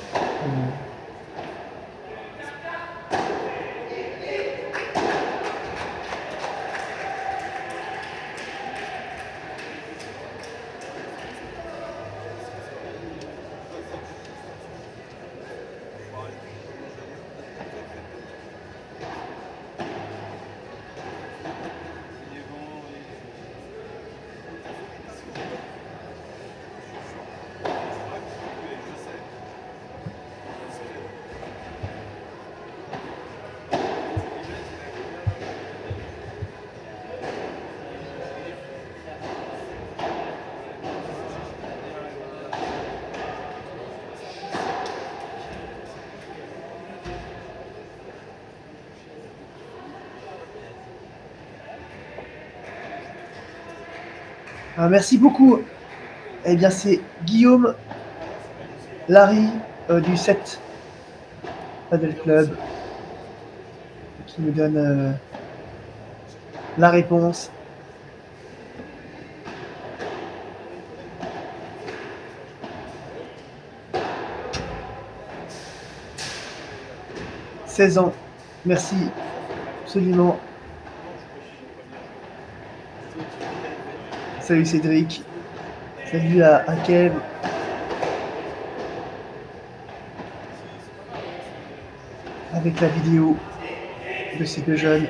merci beaucoup. Eh bien, c'est Guillaume Larry du 7 Padel Club qui me donne la réponse. « 16 ans. Merci. Absolument. Salut Cédric. Salut à Kev. Avec la vidéo de ces deux jeunes.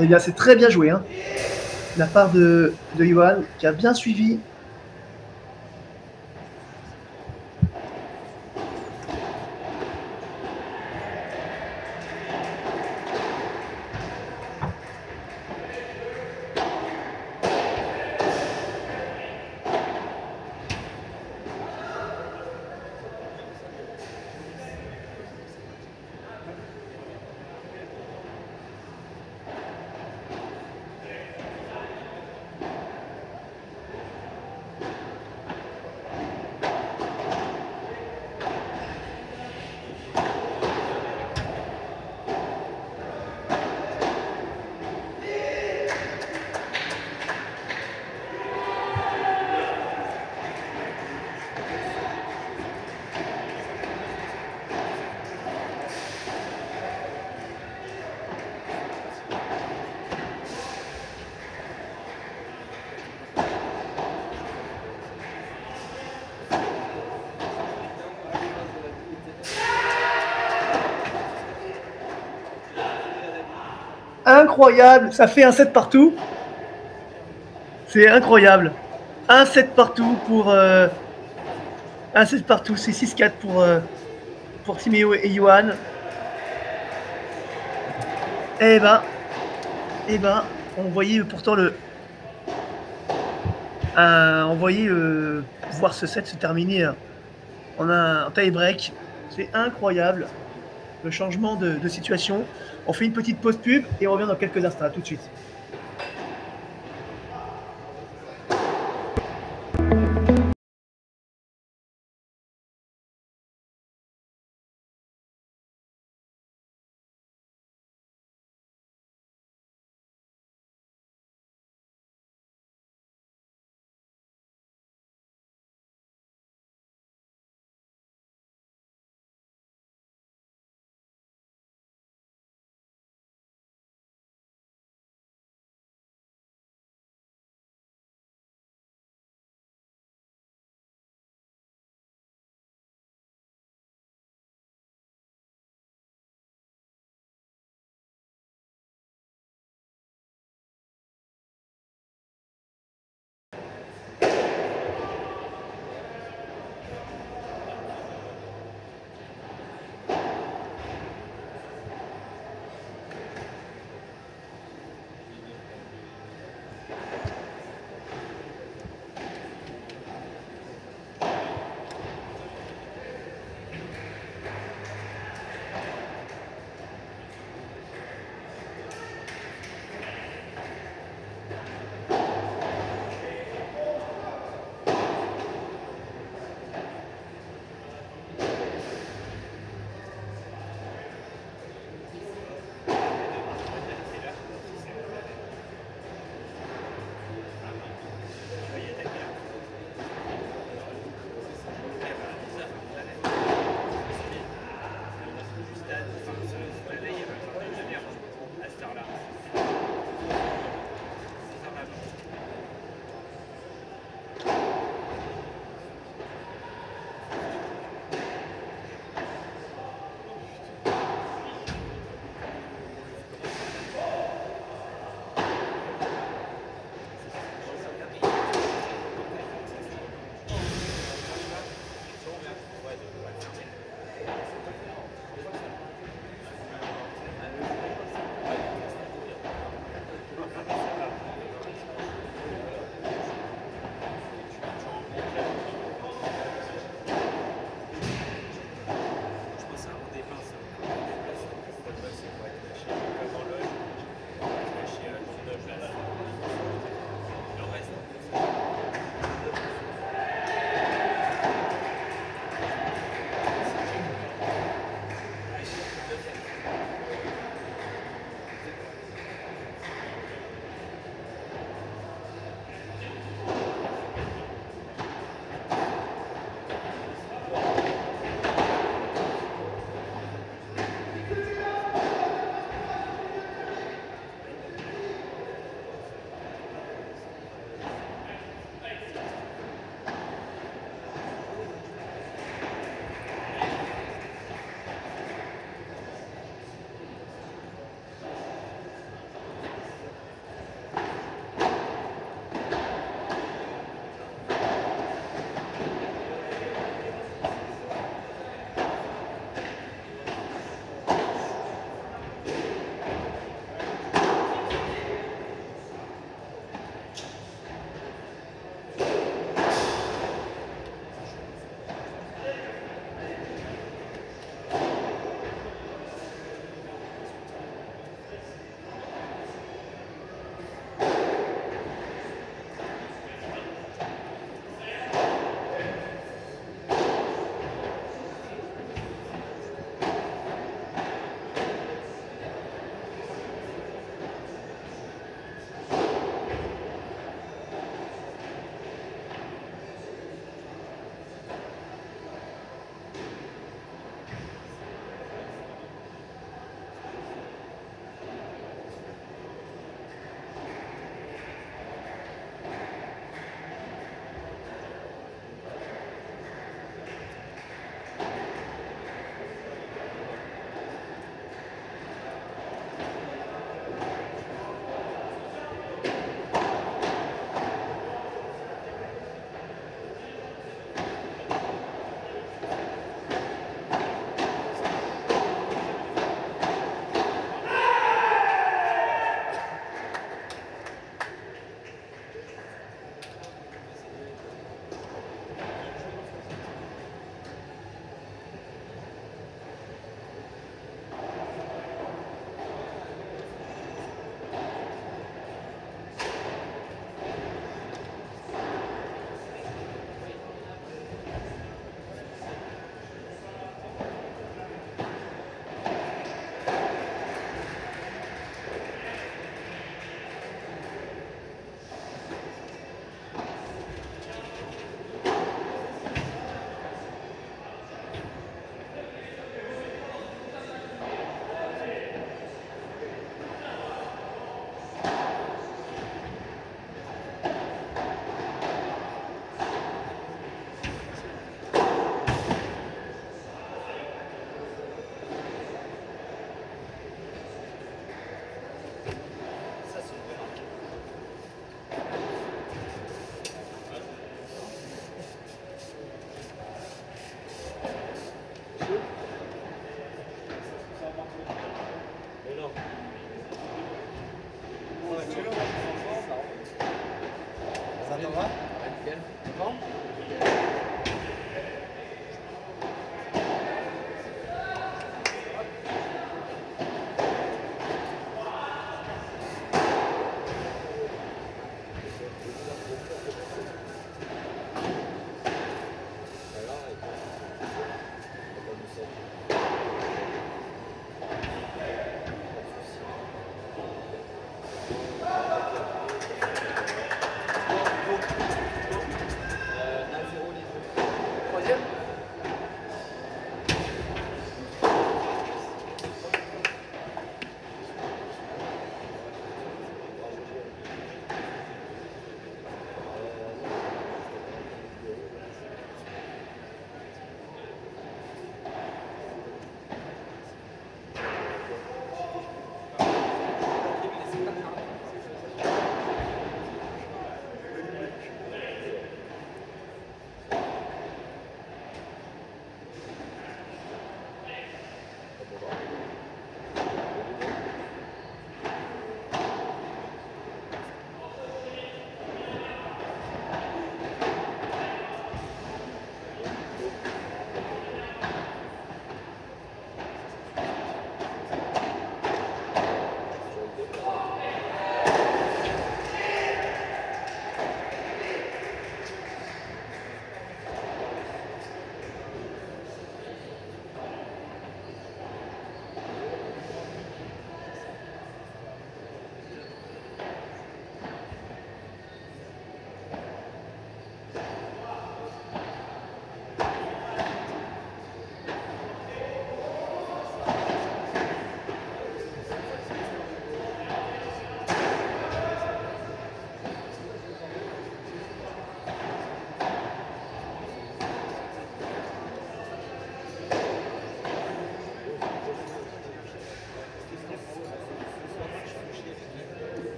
Eh bien, c'est très bien joué, hein, de la part de Johan, qui a bien suivi. Incroyable, ça fait un 7 partout. C'est incroyable. Un 7 partout pour... un 7 partout, c'est 6-4 pour Timéo et Johan. Eh ben, on voyait pourtant on voyait voir ce set se terminer en un tie-break. C'est incroyable, le changement de situation. On fait une petite pause pub et on revient dans quelques instants. À tout de suite.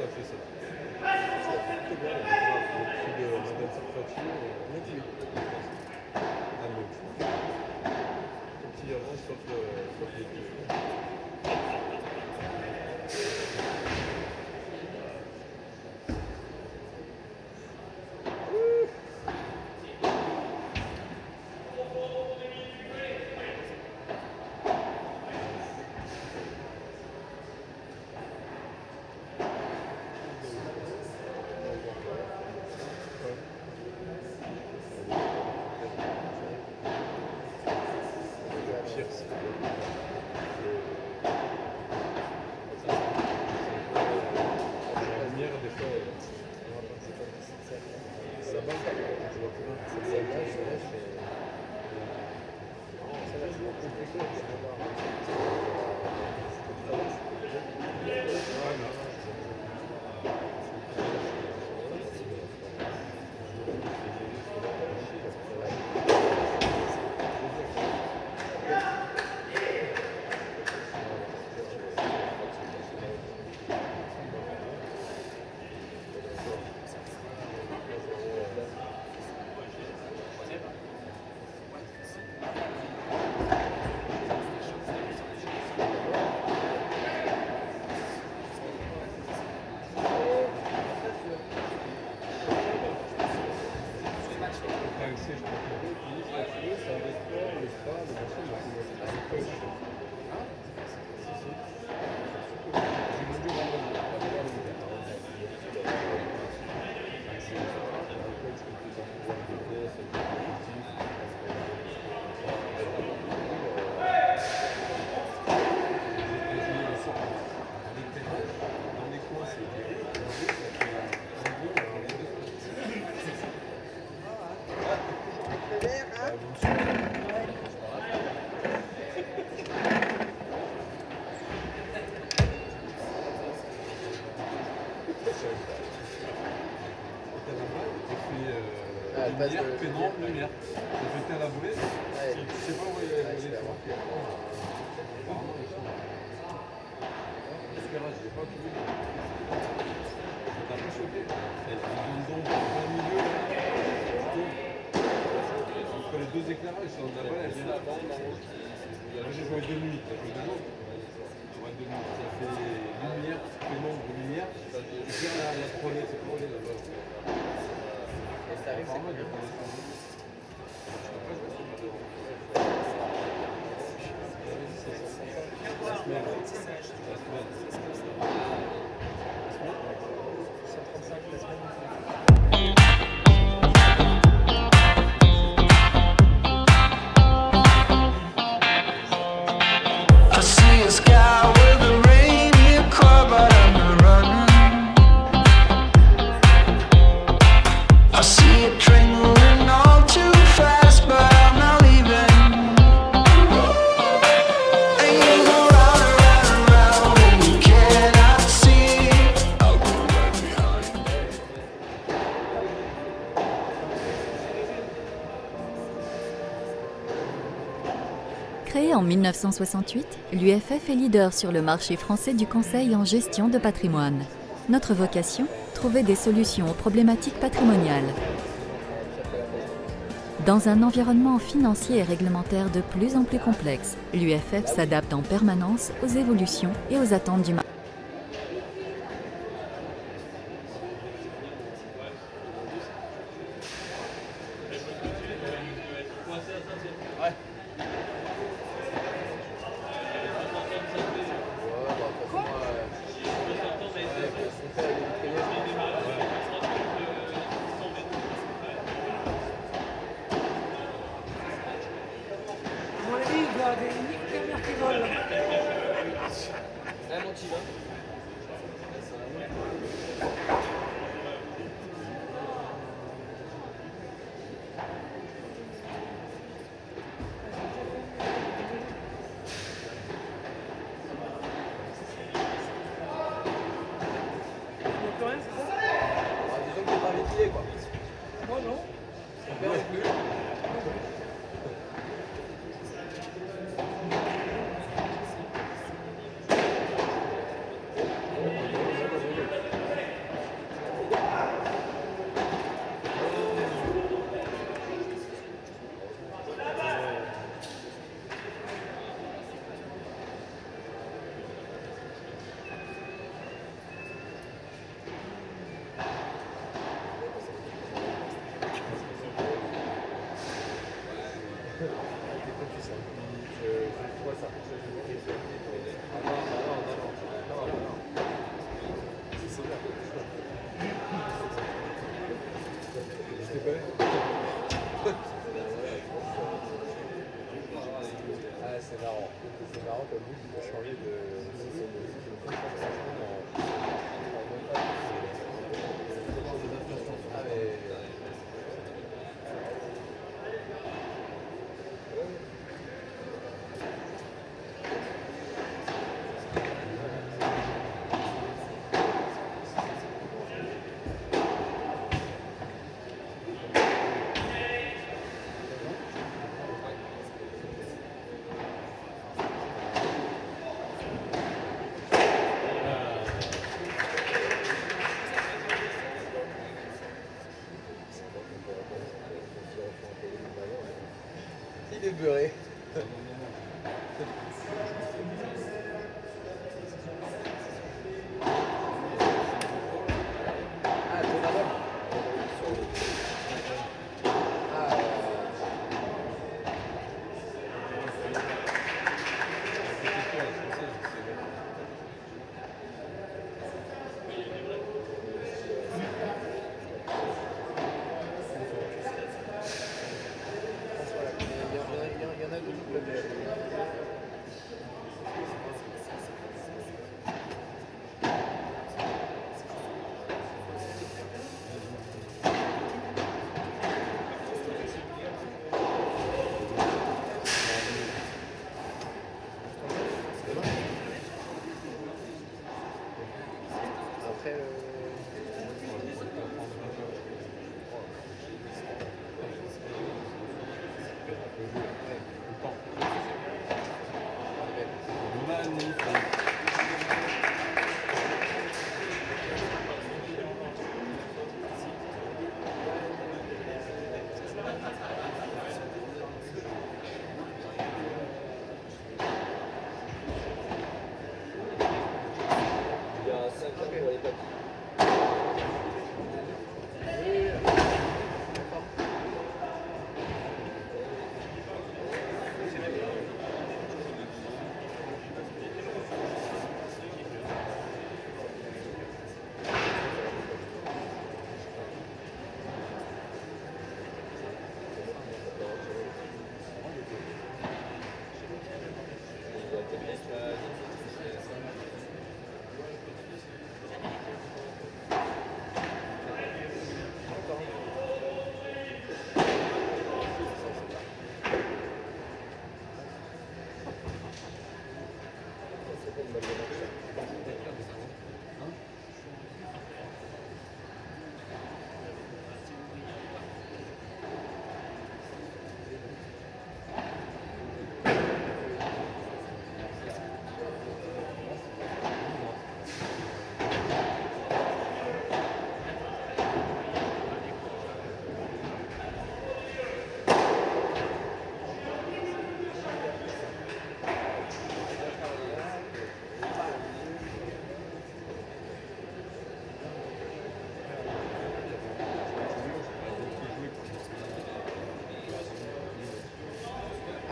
a fait ça. Il a fait tout bien, il a fait le prix de Madame Sarfati. La même chose. Tout petit avant, sauf les deux. Lumière, pédant, lumière. Ça fait à la volée. Je sais pas où il y a les apparemment ils sont là. L'éclairage, je l'ai pas trouvé. Ça t'a pas choqué. Il y a une zone d'ombre en plein milieu. Entre les deux éclairages, c'est la balle, elle vient là. Là, j'ai joué 2 minutes. J'ai joué 2 minutes. Ça fait lumière, pédant, lumière. Éclaire la trolée, c'est trolée là-bas. C'est avec ça. Créée en 1968, l'UFF est leader sur le marché français du conseil en gestion de patrimoine. Notre vocation, trouver des solutions aux problématiques patrimoniales. Dans un environnement financier et réglementaire de plus en plus complexe, l'UFF s'adapte en permanence aux évolutions et aux attentes du marché. Un motif, hein. te connais. Ah, c'est marrant. C'est marrant comme lui qui peut changer de Ah, mais... Il est beurré. Ah, ton ballon. Ah, il y en a deux doubles. Après, Il y a 5 ans pour les papiers.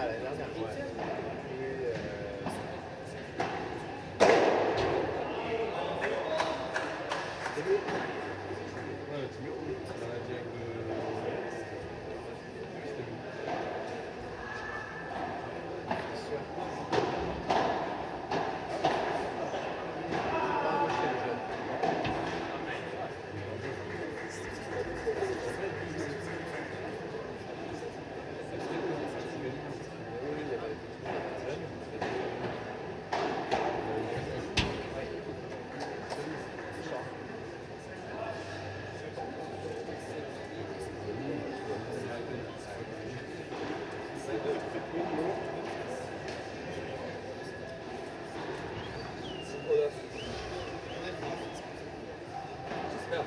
ah, la dernière fois. Ouais, tu mets où? Dans la direct J'espère.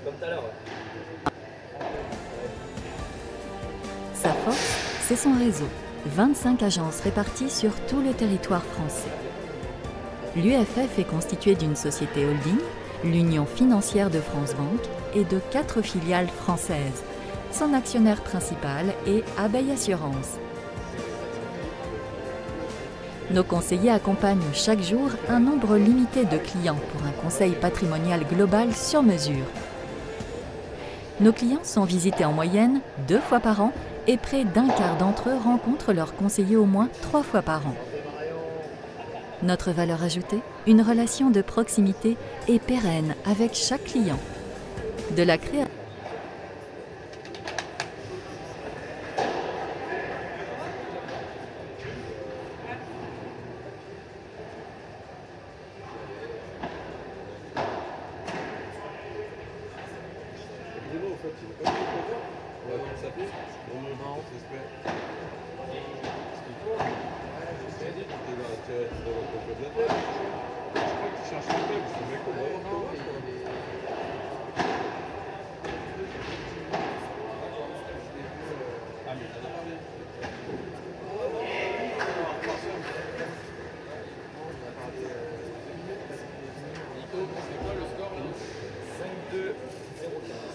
Comme tout à l'heure. Sa force, c'est son réseau. 25 agences réparties sur tout le territoire français. L'UFF est constituée d'une société holding, l'Union financière de France Banque, et de 4 filiales françaises. Son actionnaire principal est Abeille Assurance. Nos conseillers accompagnent chaque jour un nombre limité de clients pour un conseil patrimonial global sur mesure. Nos clients sont visités en moyenne 2 fois par an et près d'un quart d'entre eux rencontrent leur conseiller au moins 3 fois par an. Notre valeur ajoutée, une relation de proximité et pérenne avec chaque client. De la création. Bruno, en fait, il est pas venu pour voir. On va dans sa pied. Non, j'espère. Ce qu'il faut. Je t'ai dit, tu es dans ton club de la tête. Je crois que tu cherches un club. Je te mets qu'on va voir comment. Ah, mais t'en as parlé. Nico, c'est quoi le score là? 5-2, 0-15.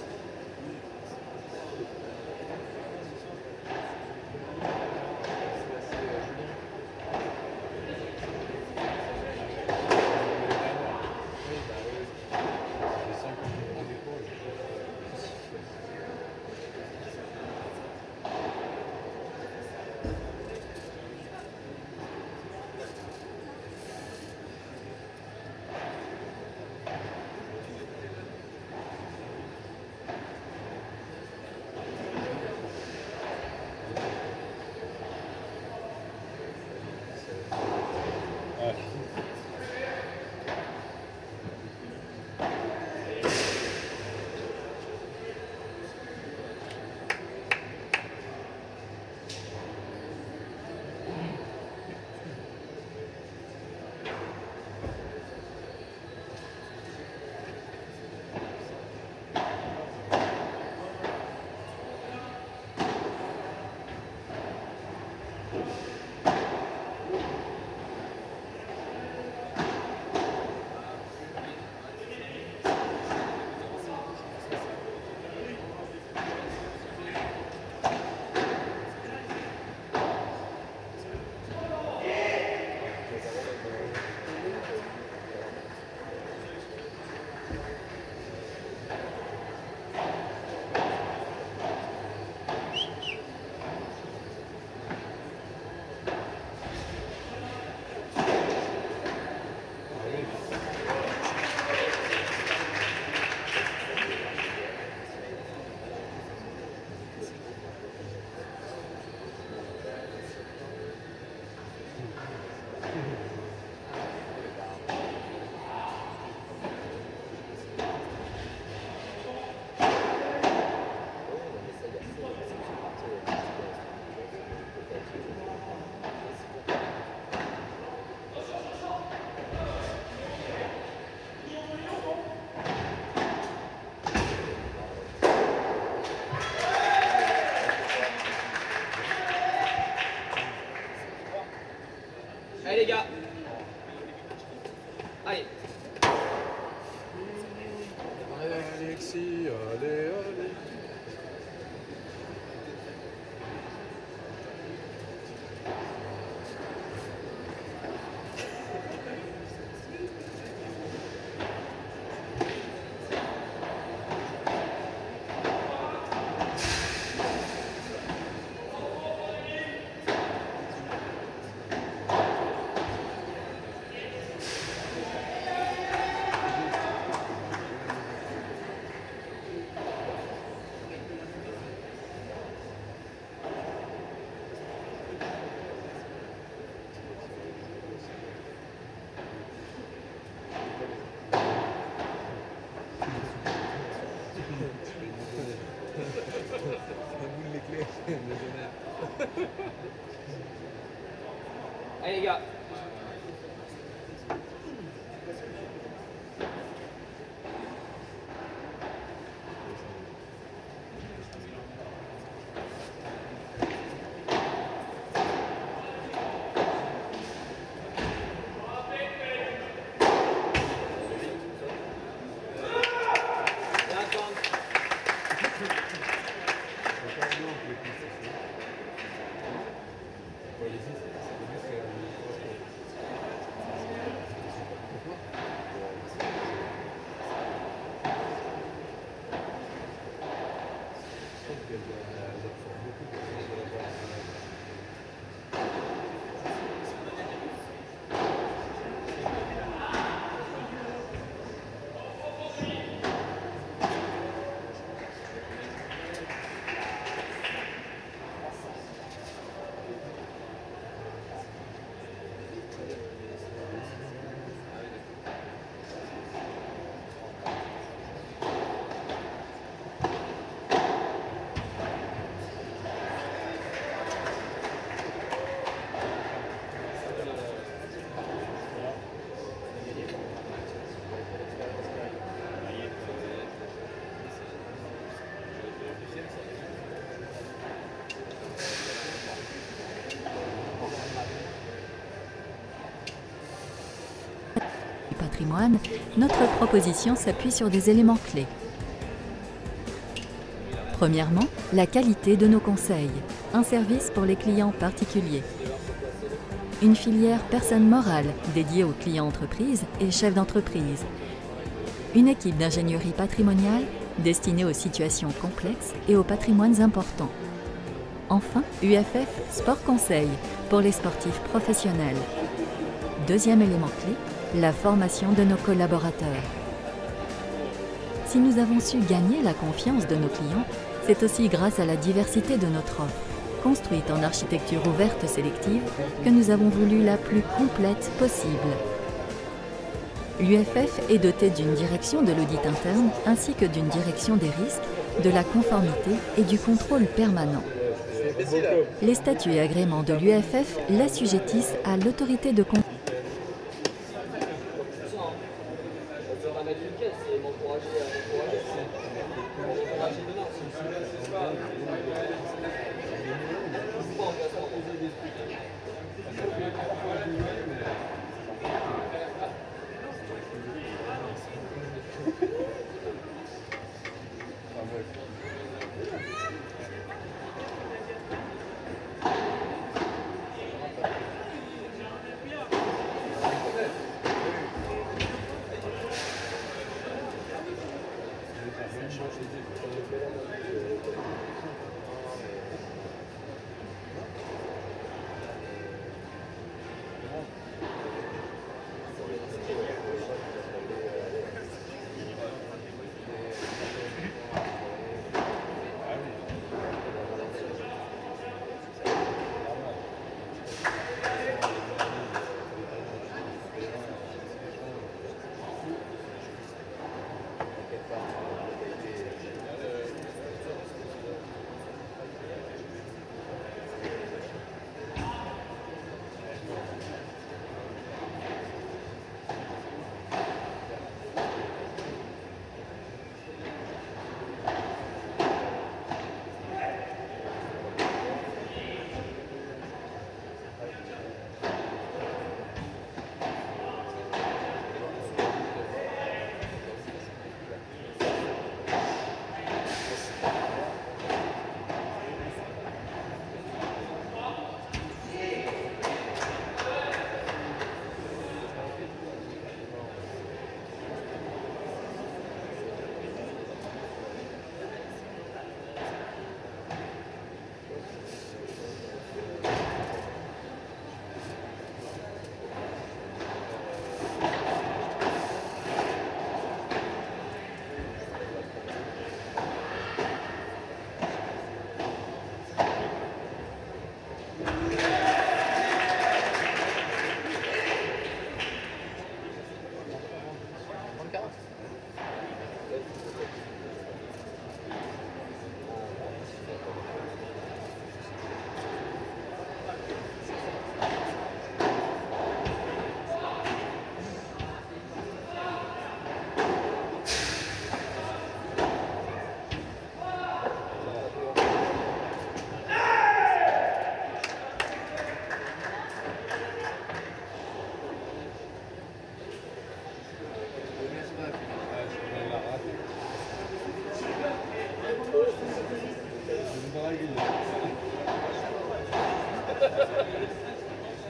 Allez les gars. Allez. Allez Alexis, allez, allez. patrimoine, notre proposition s'appuie sur des éléments clés. Premièrement, la qualité de nos conseils, un service pour les clients particuliers. Une filière personne morale dédiée aux clients entreprises et chefs d'entreprise. Une équipe d'ingénierie patrimoniale destinée aux situations complexes et aux patrimoines importants. Enfin, UFF Sport Conseil pour les sportifs professionnels. Deuxième élément clé, la formation de nos collaborateurs. Si nous avons su gagner la confiance de nos clients, c'est aussi grâce à la diversité de notre offre, construite en architecture ouverte sélective, que nous avons voulu la plus complète possible. L'UFF est doté d'une direction de l'audit interne ainsi que d'une direction des risques, de la conformité et du contrôle permanent. Les statuts et agréments de l'UFF l'assujettissent à l'autorité de contrôle.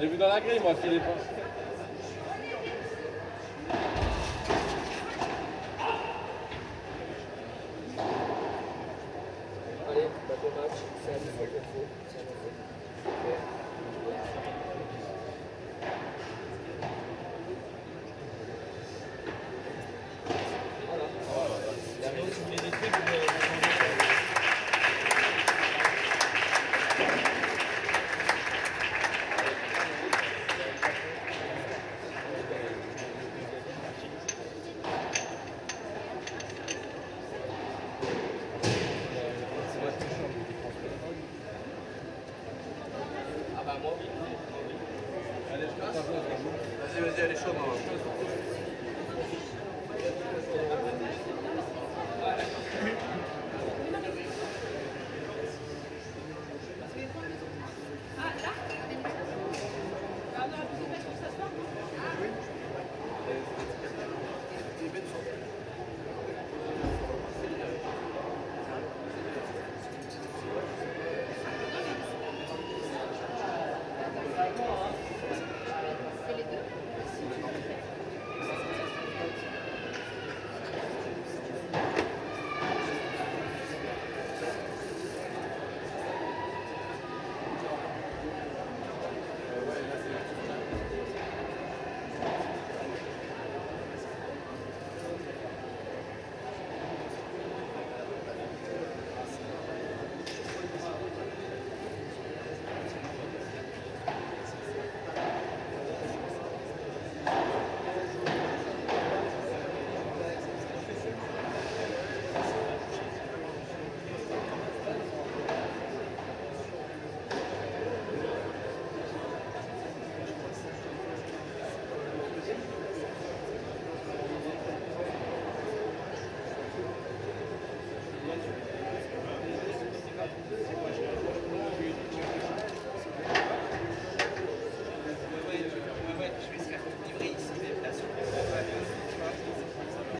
J'ai vu dans la grille, moi, Philippe.